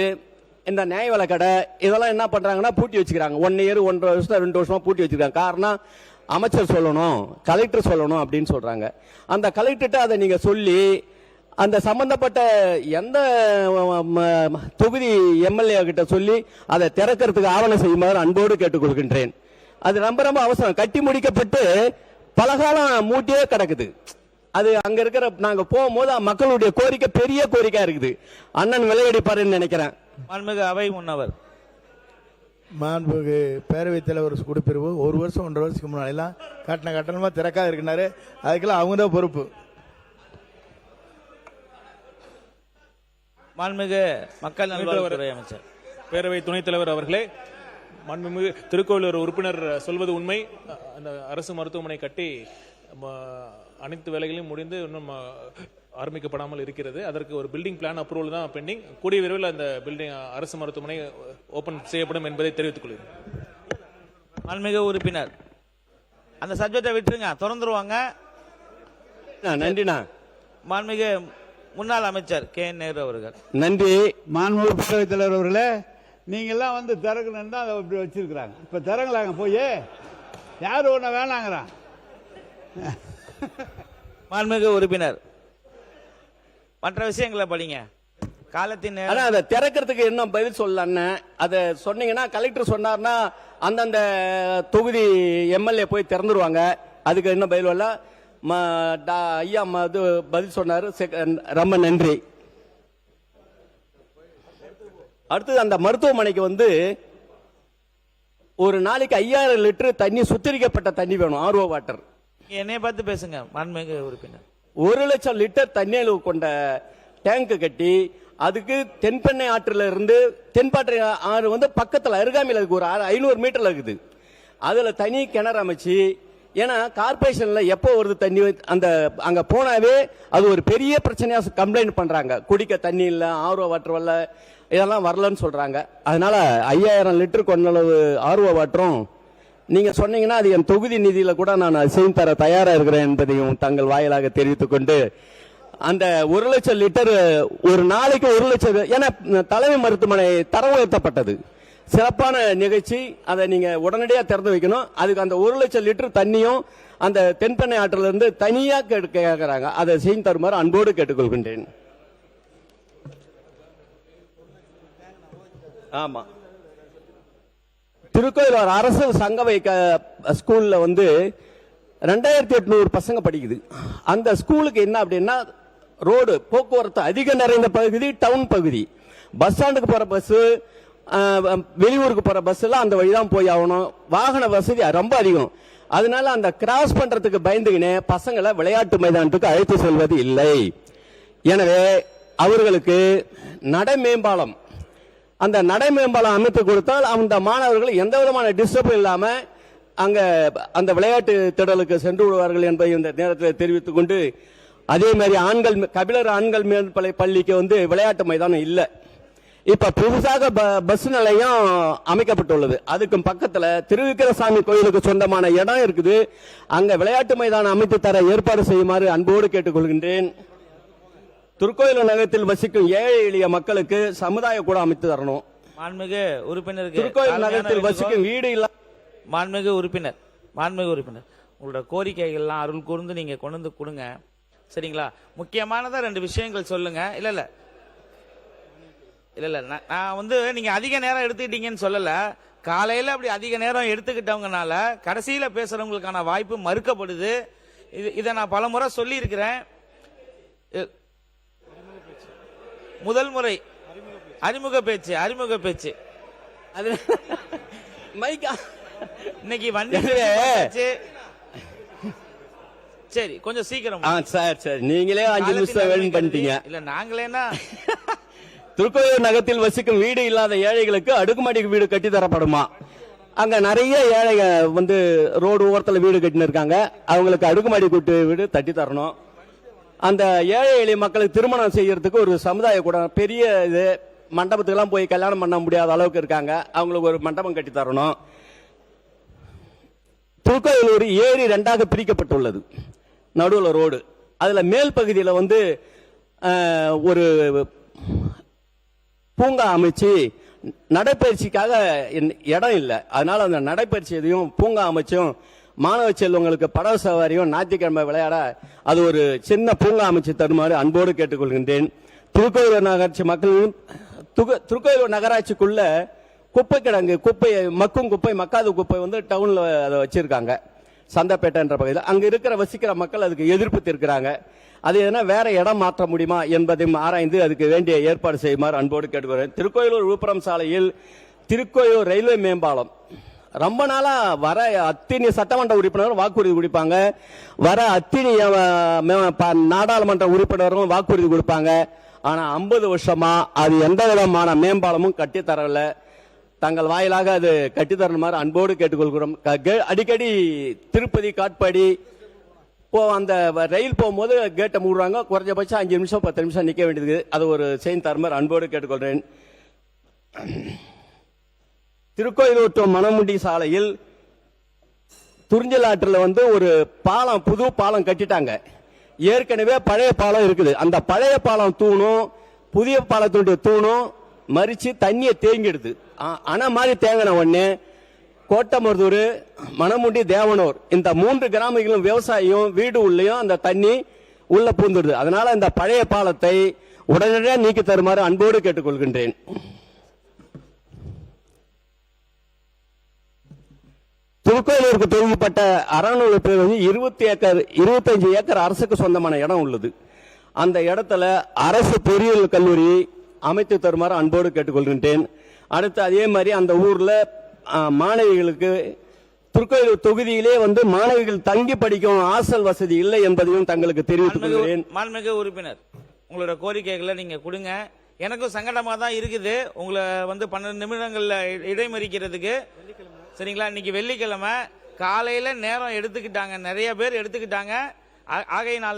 இந்த நியாயவிலை கடை, இதெல்லாம் என்ன பண்றாங்கன்னா பூட்டி வச்சுக்கிறாங்க. 1 இயர் 1.5 வருஷம் 2 வருஷமா பூட்டி வச்சிருக்காங்க. காரணம் அமைச்சர் சொல்லணும், கலெக்டர் சொல்லணும் அப்படின்னு சொல்றாங்க. அந்த கலெக்டர்கிட்ட அதை நீங்க சொல்லி அந்த சம்பந்தப்பட்ட எந்த தொகுதி எம்எல்ஏ கிட்ட சொல்லி அதை திறக்கிறதுக்கு ஆவணம் செய்யுமாறு அன்போடு கேட்டுக்கொள்கின்றேன். அது ரொம்ப ரொம்ப அவசரம். கட்டி முடிக்கப்பட்டு பலகாலம் மூட்டியே கிடக்குது. அது அங்க இருக்கிற நாங்க போகும்போது மக்களுடைய கோரிக்கை பெரிய கோரிக்கை இருக்குது. அண்ணன் விலையடிப்பாருன்னு நினைக்கிறேன். மாண்புமிகு அவை முன்னவர். மாண்புமிகு பேரவைத் தலைவர் குடிப்பிரிவு 1 வருஷம் 1.5 வருஷத்துக்கு முன்னாடிலாம் கட்டணமா திறக்காத இருக்கிறாரு. அதுக்கெல்லாம் அவங்க தான் பொறுப்பு. மாண்புமிகு மக்கள் நல்வாழ்வுத்துறை அமைச்சர். பேரவை துணைத் தலைவர் அவர்களே, மாண்புமிகு திருக்கோயிலூர் உறுப்பினர் சொல்வது உண்மை. அந்த அரசு மருத்துவமனை கட்டி அனைத்து வேலைகளையும் முடிந்து இன்னும் ஆரம்பிக்கப்படாமல் இருக்கிறது. அதற்கு ஒரு பில்டிங் பிளான் அப்ரூவல் தான் பெண்டிங். கூடிய விரைவில் அந்த பில்டிங் அரசு மருத்துவமனை ஓபன் செய்யப்படும் என்பதை தெரிவித்துக் கொள்கிறேன். மாண்புமிகு உறுப்பினர், அந்த சப்ஜெக்டை விட்டுருங்க, திறந்துருவாங்க. நன்றிண்ணா. மாண்புமிகு முன்னாள் அமைச்சர் கே.என். நேரு அவர்கள். நன்றி. மாண்புமிகு பேரவைத் தலைவர் அவர்களே, நீங்க எல்லாம் வந்து திறக்கணும்னு தான் அதை இப்படி வச்சிருக்கிறாங்க. இப்ப திறங்கலாங்க போய், யாரு ஒண்ணு வேணாங்கிறான். மாண்புமிகு உறுப்பினர், மற்ற விஷயங்களை படிங்க. காலத்தின் அதை திறக்கிறதுக்கு என்ன பதில் சொல்லல. அதை சொன்னீங்கன்னா கலெக்டர் சொன்னார்னா அந்தந்த தொகுதி எம்எல்ஏ போய் திறந்துருவாங்க. அதுக்கு என்ன பதில் இல்ல. ஐயா பதில் சொன்னாரு, ரொம்ப நன்றி. அடுத்தது அந்த மருத்துவமனைக்கு வந்து ஒரு நாளைக்கு 5000 லிட்டர் தண்ணி, சுத்திகரிக்கப்பட்ட தண்ணி வேணும், ஆர்ஓ வாட்டர். என்னைய பார்த்து பேசுங்க மாண்புமிகு உறுப்பினர். 1 லட்சம் லிட்டர் தண்ணி அளவு கொண்ட டேங்க் கட்டி, அதுக்கு தென்பெண்ணை ஆற்றுல இருந்து தென்பாற்றை ஆறு வந்து பக்கத்துல அருகாமையில் இருக்கு, ஒரு 500 மீட்டர்ல இருக்குது. அதுல தனி கிணறு அமைச்சு, ஏன்னா கார்பரேஷன்ல எப்போ வருது தண்ணி, அந்த அங்க போனாவே அது ஒரு பெரிய பிரச்சனையா கம்ப்ளைண்ட் பண்றாங்க. குடிக்க தண்ணி இல்ல, ஆர்ஓ வாட்டர் வரல, இதெல்லாம் வரலன்னு சொல்றாங்க. அதனால 5000 லிட்டர் கொண்டளவு ஆர்ஓ வாட்டரும் நீங்க சொன்னீங்கன்னா அது என் தொகுதி நிதியில கூட நான் செய்து தர தயாரா இருக்கிறேன் என்பதையும் தங்கள் வாயிலாக தெரிவித்துக் கொண்டு, அந்த 1 லட்சம் லிட்டர் ஒரு நாளைக்கு 1 லட்சம், ஏன்னா தலைமை மருத்துவமனை தரம் உயர்த்தப்பட்டது, சிறப்பான நிகழ்ச்சி. அதை நீங்க உடனடியாக திறந்து வைக்கணும். அதுக்கு அந்த 1 லட்சம் லிட்டர் தண்ணியும் அந்த தென்பெண்ணை ஆற்றில இருந்து தனியா கேட்கிறாங்க. அதை செய்து தருமாறு அன்போடு கேட்டுக்கொள்கின்றேன். ஆமா, திருக்கோயிலூர் அரசு சங்கவை ஸ்கூல்ல வந்து 2800 பசங்க படிக்குது. அந்த ஸ்கூலுக்கு என்ன அப்படின்னா, ரோடு போக்குவரத்து அதிக நிறைந்த பகுதி, டவுன் பகுதி. பஸ் ஸ்டாண்டுக்கு போற பஸ், வெளியூருக்கு போற பஸ் எல்லாம் அந்த வழிதான் போய் ஆகணும். வாகன வசதி ரொம்ப அதிகம். அதனால அந்த கிராஸ் பண்றதுக்கு பயந்துகினே பசங்களை விளையாட்டு மைதானத்துக்கு அழைத்து செல்வது இல்லை. எனவே அவர்களுக்கு நடை மேம்பாலம், அந்த நடை மேம்பாலம் அமைத்து கொடுத்தால் அந்த மாணவர்கள் எந்த விதமான டிஸ்டர்பும் இல்லாம அங்க அந்த விளையாட்டு திடலுக்கு சென்று விடுவார்கள் என்பதை இந்த நேரத்தில் தெரிவித்துக் கொண்டு, அதே மாதிரி ஆண்கள் கபிலர் ஆண்கள் மேல்நிலை பள்ளிக்கு வந்து விளையாட்டு மைதானம் இல்லை. இப்ப புதுசாக பஸ் நிலையம் அமைக்கப்பட்டுள்ளது. அதுக்கு பக்கத்துல திருவிக்கிரசாமி கோயிலுக்கு சொந்தமான இடம் இருக்குது. அங்க விளையாட்டு மைதானம் அமைத்து தர ஏற்பாடு செய்யுமாறு அன்போடு கேட்டுக்கொள்கின்றேன். திருக்கோயிலூர் நகரத்தில் வசிக்கும் ஏழை எளிய மக்களுக்கு சமுதாய கூட அமைத்து தரணும். மாண்புமிகு உறுப்பினருக்கு திருக்கோயில் நகரத்தில் வசிக்கும் வீடு இல்ல. மாண்புமிகு உறுப்பினர் உங்களோட கோரிக்கைகள்லாம் அருள் கூர்ந்து நீங்க கொண்டு வந்து கொடுங்க. சரிங்களா? முக்கியமானதா 2 விஷயங்கள் சொல்லுங்க. இல்ல நான் வந்து நீங்க அதிக நேரம் எடுத்துக்கிட்டீங்கன்னு சொல்லல. காலையில அப்படி அதிக நேரம் எடுத்துக்கிட்டவங்கனால கடைசியில பேசுறவங்களுக்கான வாய்ப்பு மறுக்கப்படுது. இதை நான் பல முறை சொல்லி இருக்கிறேன். முதல் முறை அறிமுக பேச்சு அது மைக்கா இன்னைக்கு வண்டி சரி கொஞ்சம் சீக்கிரம் சார் நீங்களே 5 நிமிஷம் வேணும் பண்ணிட்டீங்க. இல்ல நாங்களேனா திருக்கோயில் நகரத்தில் வசிக்கும் வீடு இல்லாத ஏழைகளுக்கு அடுக்குமாடி வீடு கட்டி தரப்படுமா? அங்க நிறைய ஏழைங்க வந்து ரோடு ஓரத்தில் வீடு கட்டின்னு இருக்காங்க. அவங்களுக்கு அடுக்குமாடி கூட்டு வீடு தட்டி தரணும். அந்த ஏழை எளிய மக்களுக்கு திருமணம் செய்யறதுக்கு ஒரு சமுதாய கூட பெரிய இது மண்டபத்துக்கெல்லாம் போய் கல்யாணம் பண்ண முடியாத அளவுக்கு இருக்காங்க. அவங்களுக்கு ஒரு மண்டபம் கட்டி தரணும். திருக்கோயிலூர் ஏரி 2ஆக பிரிக்கப்பட்டுள்ளது. நடுவில் ரோடு. அதுல மேல் பகுதியில் வந்து ஒரு பூங்கா அமைச்சு நடைப்பயிற்சிக்காக இடம் இல்லை. அதனால அந்த நடைப்பயிற்சி எதையும் பூங்கா அமைச்சும் மாணவ செல்வங்களுக்கு படகு சவாரியும் ஞாயிற்றுக்கிழமை விளையாட அது ஒரு சின்ன பூங்கா அமைச்சு தருமாறு அன்போடு கேட்டுக்கொள்கின்றேன். திருக்கோயிலூர் நகராட்சி மக்களும் திருக்கோயிலூர் நகராட்சிக்குள்ள குப்பை கிடங்கு மக்கும் குப்பை மக்காத குப்பை வந்து டவுன்ல அதை வச்சிருக்காங்க. சந்தைப்பேட்டைன்ற பகுதியில் அங்க இருக்கிற வசிக்கிற மக்கள் அதுக்கு எதிர்ப்பு தெரிவிக்கிறாங்க. அது எதனா வேற இடம் மாற்ற முடியுமா என்பதையும் ஆராய்ந்து அதுக்கு வேண்டிய ஏற்பாடு செய்யுமாறு அன்போடு கேட்டுக்கிறேன். திருக்கோயிலூர் விழுப்புரம் சாலையில் திருக்கோயிலூர் ரயில்வே மேம்பாலம் ரொம்ப நாளா வர அத்தினி சட்டமன்ற உறுப்பினரும் வாக்குறுதி கொடுப்பாங்க, வர அத்தினி நாடாளுமன்ற உறுப்பினரும் வாக்குறுதி கொடுப்பாங்க. ஆனா 50 வருஷமா அது எந்த விதமான மேம்பாலமும் கட்டித்தரல. தங்கள் வாயிலாக அது கட்டித்தரணுமாறு அன்போடு கேட்டுக்கொள்கிறோம். அடிக்கடி திருப்பதி காட்பாடி அந்த ரயில் போகும்போது கேட்டை மூடுறாங்க. குறைஞ்சபட்சம் 5 நிமிஷம் 10 நிமிஷம் நிக்க வேண்டியது. அது ஒரு செய்தி தருமாறு அன்போடு கேட்டுக்கொள்கிறேன். திருக்கோயிலூர் டு மணமுண்டி சாலையில் துறிஞ்சல் ஆற்றில் வந்து ஒரு பாலம், புது பாலம் கட்டிட்டாங்க. ஏற்கனவே பழைய பாலம் இருக்குது. அந்த பழைய பாலம் தூணும் புதிய பாலத்துடைய தூணும் மறிச்சு தண்ணியை தேங்கிடுது. அணை மாதிரி தேங்கின உடனே கோட்டமருதூர், மணமுண்டி, தேவனூர் இந்த 3 கிராமங்களும் விவசாயியும் வீடு உள்ளேயும் அந்த தண்ணி உள்ள பூந்துடுது. அதனால இந்த பழைய பாலத்தை உடனடியாக நீக்கி தருமாறு அன்போடு கேட்டுக்கொள்கின்றேன். திருக்கோயிலூருக்கு தொகுதிப்பட்ட அறநூறு பேர் 25 ஏக்கர் அரசுக்கு சொந்தமான இடம் உள்ளது. அந்த இடத்துல அரசு பொறியியல் கல்லூரி அமைத்து தருமாறு அன்போடு கேட்டுக்கொள்கின்றேன். அடுத்து அதே மாதிரி அந்த ஊர்ல மாணவிகளுக்கு திருக்கோயிலூர் தொகுதியிலே வந்து மாணவிகள் தங்கி படிக்கும் ஹாஸ்டல் வசதி இல்லை என்பதையும் தங்களுக்கு தெரிவித்துக் கொள்கிறேன். மாண்புமிகு உறுப்பினர், உங்களோட கோரிக்கைகளை நீங்க கொடுங்க. எனக்கும் சங்கடமா தான் இருக்குது உங்களை வந்து 12 நிமிடங்கள்ல இடைமறிக்கிறதுக்கு. சரிங்களா? இன்னைக்கு வெள்ளிக்கிழமை காலையில நேரம் எடுத்துக்கிட்டாங்க, நிறைய பேர் எடுத்துக்கிட்டாங்க. ஆகையினால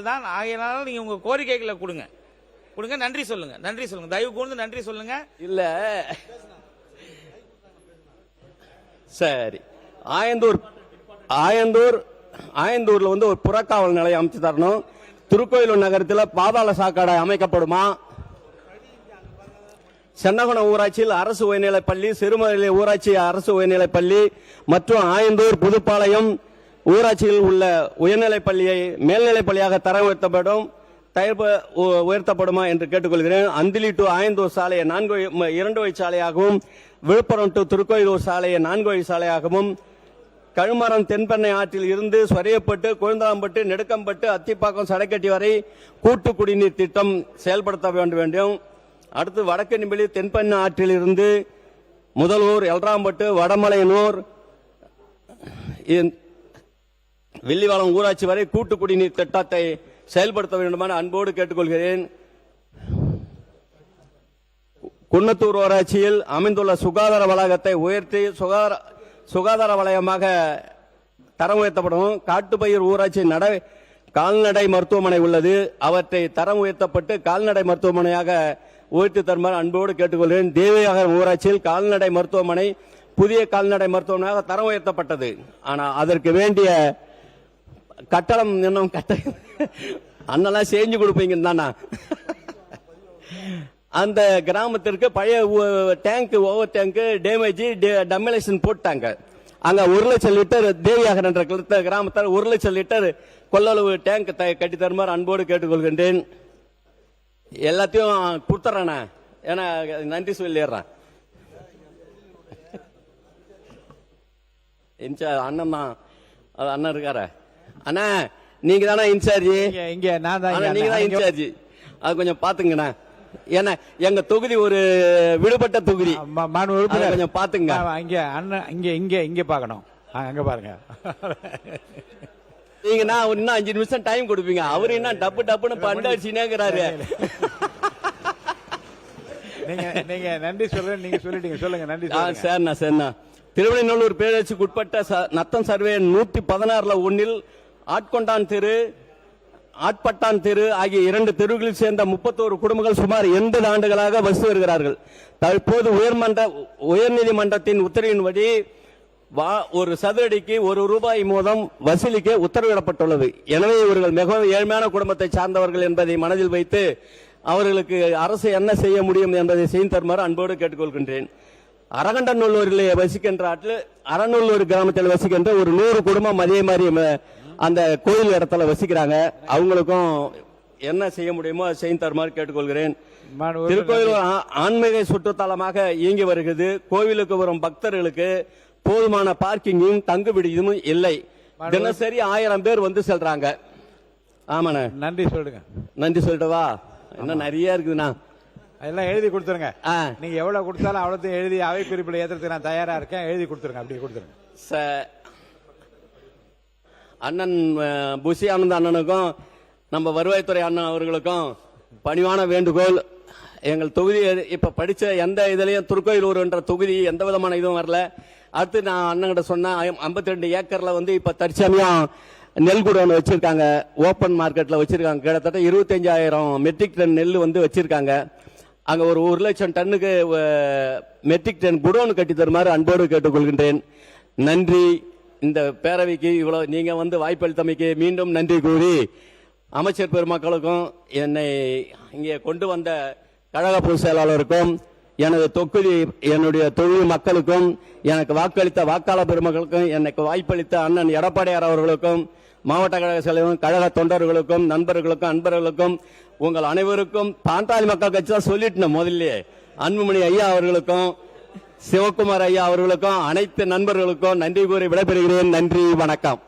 நீங்க உங்க கோரிக்கைகளை கொடுங்க. நன்றி சொல்லுங்க. தயவு கூர்ந்து நன்றி சொல்லுங்க. இல்ல சரி, ஆயந்தூர்ல வந்து ஒரு புறக்காவல் நிலையம் அமைச்சு தரணும். திருக்கோயிலூர் நகரத்தில் பாதாள சாக்கடை அமைக்கப்படுமா? சென்னகுணம் ஊராட்சியில் அரசு உயர்நிலைப்பள்ளி, சிறுமலை ஊராட்சி அரசு உயர்நிலைப்பள்ளி மற்றும் ஆயந்தூர் புதுப்பாளையம் ஊராட்சியில் உள்ள உயர்நிலைப்பள்ளியை மேல்நிலைப்பள்ளியாக தரம் உயர்த்தப்படுமா என்று கேட்டுக்கொள்கிறேன். அந்திலி டு ஆயந்தூர் சாலையை 2 வழி சாலையாகவும், விழுப்புரம் டு திருக்கோயிலூர் சாலையை 4 வழி சாலையாகவும், கழுமரம் தென்பெண்ணை ஆற்றில் இருந்து சொரையப்பட்டு, கொழுந்தாம்பட்டு, நெடுக்கம்பட்டு, அத்திப்பாக்கம், சடைக்கட்டி வரை கூட்டு குடிநீர் திட்டம் செயல்படுத்த வேண்டும். அடுத்து வடக்கு நிமிலி தென்பெண்ணை ஆற்றில் இருந்து முதலூர், எல்ராம்பட்டு, வடமலையனூர், வெள்ளிவாளம் ஊராட்சி வரை கூட்டு குடிநீர் திட்டத்தை செயல்படுத்த வேண்டுமான அன்போடு கேட்டுக்கொள்கிறேன். குன்னத்தூர் ஊராட்சியில் அமைந்துள்ள சுகாதார வளாகத்தை உயர்த்தி சுகாதார வலயமாக தரம் உயர்த்தப்படும். காட்டுப்பயிர் ஊராட்சி கால்நடை மருத்துவமனை உள்ளது. அவற்றை தரம் உயர்த்தப்பட்டு கால்நடை மருத்துவமனையாக உயர்த்தி தருமாறு அன்போடு கேட்டுக்கொள்கிறேன். தேவியாகரம் ஊராட்சியில் கால்நடை மருத்துவமனை புதிய கால்நடை மருத்துவமனையாக தரம் உயர்த்தப்பட்டது. ஆனால் அதற்கு வேண்டிய கட்டணம் இன்னும் அண்ணெல்லாம் செஞ்சு கொடுப்பீங்க தானா? அந்த கிராமத்திற்கு பழைய டேங்க், ஓவர் டேங்க் டேமேஜ் டெமலேஷன் போட்டாங்க. அங்க 1 லட்சம் லிட்டர் தேவியாகர் என்ற கிராமத்தால் 1 லட்சம் லிட்டர் கொள்ளளவு டேங்க் கட்டி தருமாறு அன்போடு கேட்டுக்கொள்கின்றேன். எல்லாத்தையும் கொடுத்துறேண்ணா, ஏன்னா நன்றி சொல்லிடுறேன். அண்ணன் தான், அது அண்ணன் இருக்காரு. அண்ணா நீங்க தானே இன்சார்ஜ், இங்க நான் தான், நீங்க தான் இன்சார்ஜ், அது கொஞ்சம் பாத்துங்கண்ணா. ஏன்னா எங்க தொகுதி ஒரு விடுபட்ட தொகுதி, கொஞ்சம் பாத்துங்க. இங்க அண்ணன் இங்க பார்க்கணும், அங்க பாருங்க. நீங்க நான் இன்னும் 5 நிமிஷம் டைம் கொடுப்பீங்க, அவரு என்ன டப்புன்னு பண்டாச்சினேங்கிறாரு. நீங்க நன்றி சொல்றேன், நீங்க சொல்லிட்டீங்க, சொல்லுங்க. நன்றி. சரிண்ணா சரிண்ணா. திருவண்ணூர் பேரரசுக்கு உட்பட்ட நத்தம் சர்வே 116 ஒன்னில் ஆட்கொண்டான் தெரு, ஆட்பட்டான் தெரு ஆகிய 2 தெருவுகளில் சேர்ந்த 31 குடும்பங்கள் சுமார் 80 ஆண்டுகளாக வசித்து வருகிறார்கள். தற்போது உயர்நீதிமன்றத்தின் உத்தரவின்படி ஒரு சதுரடிக்கு ₹1 மூலம் வசூலிக்க உத்தரவிடப்பட்டுள்ளது. எனவே இவர்கள் மிகவும் ஏழ்மையான குடும்பத்தை சார்ந்தவர்கள் என்பதை மனதில் வைத்து அவர்களுக்கு அரசு என்ன செய்ய முடியும் என்பதை செய்து தருமாறு அன்போடு கேட்டுக்கொள்கின்றேன். அரகண்டநல்லூரில் வசிக்கின்ற அறநல்லூர் கிராமத்தில் வசிக்கின்ற ஒரு 100 குடும்பம் அதே மாதிரி அந்த கோயில் இடத்துல வசிக்கிறாங்க. அவங்களுக்கும் என்ன செய்ய முடியுமோ அதை செய்து தருமாறு கேட்டுக்கொள்கிறேன். திருக்கோயில் ஆன்மீக சுற்றுத்தலமாக இயங்கி வருகிறது. கோவிலுக்கு வரும் பக்தர்களுக்கு போதுமான பார்க்கிங்கும் தங்கு விடுதியும் இல்லை. தினசரி 1000 பேர் வந்து செல்றாங்க. ஆமாண்ணா, நன்றி சொல்லுங்க. நன்றி சொல்லிட்டவா? இன்னும் நிறைய இருக்குதுண்ணா, அதெல்லாம் எழுதி கொடுத்துருங்க. நீங்க எவ்வளவு கொடுத்தாலும் அவ்வளவு எழுதி அவை குறிப்பில் ஏற்றுறதுக்கு நான் தயாரா இருக்கேன். எழுதி கொடுத்துருங்க, அப்படி கொடுத்துருங்க. அண்ணன் புசி ஆனந்த் அண்ணனுக்கும் நம்ம வருவாய்த்துறை அண்ணன் அவர்களுக்கும் பணிவான வேண்டுகோள். எங்கள் தொகுதி இப்ப படிச்ச எந்த இதுலயும் திருக்கோயிலூர் என்ற தொகுதி எந்த விதமான இதுவும் வரல. அடுத்து நான் அண்ணன் சொன்னேன், 52 ஏக்கர்ல வந்து இப்ப தற்சமயம் நெல் குடோன் வச்சிருக்காங்க, ஓபன் மார்க்கெட்ல வச்சிருக்காங்க. கிட்டத்தட்ட 25,000 மெட்ரிக் டன் நெல் வந்து வச்சிருக்காங்க. அங்க ஒரு 1 லட்சம் டன்னுக்கு மெட்ரிக் டன் குடோன் கட்டி தருமாறு அன்போடு கேட்டுக்கொள்கின்றேன். நன்றி. இந்த பேரவைக்கு இவ்வளவு நீங்க வந்து வாய்ப்பளித்தமைக்கு மீண்டும் நன்றி கூறி அமைச்சர் பெருமக்களுக்கும் என்னை இங்கே கொண்டு வந்த கழக பொதுச் செயலாளருக்கும் என்னுடைய தொழில் மக்களுக்கும் எனக்கு வாக்களித்த வாக்காளர் பெருமக்களுக்கும் எனக்கு வாய்ப்பளித்த அண்ணன் எடப்பாடியார் அவர்களுக்கும் மாவட்ட கழக செயலரும் கழக தொண்டர்களுக்கும் நண்பர்களுக்கும் அன்பர்களுக்கும் உங்கள் அனைவருக்கும் பாண்டாளி மக்கள் கட்சி தான் சொல்லிட்டேன் முதல்ல. அன்புமணி ஐயா அவர்களுக்கும் சிவகுமார் ஐயா அவர்களுக்கும் அனைத்து நண்பர்களுக்கும் நன்றி கூறி விடைபெறுகிறேன். நன்றி, வணக்கம்.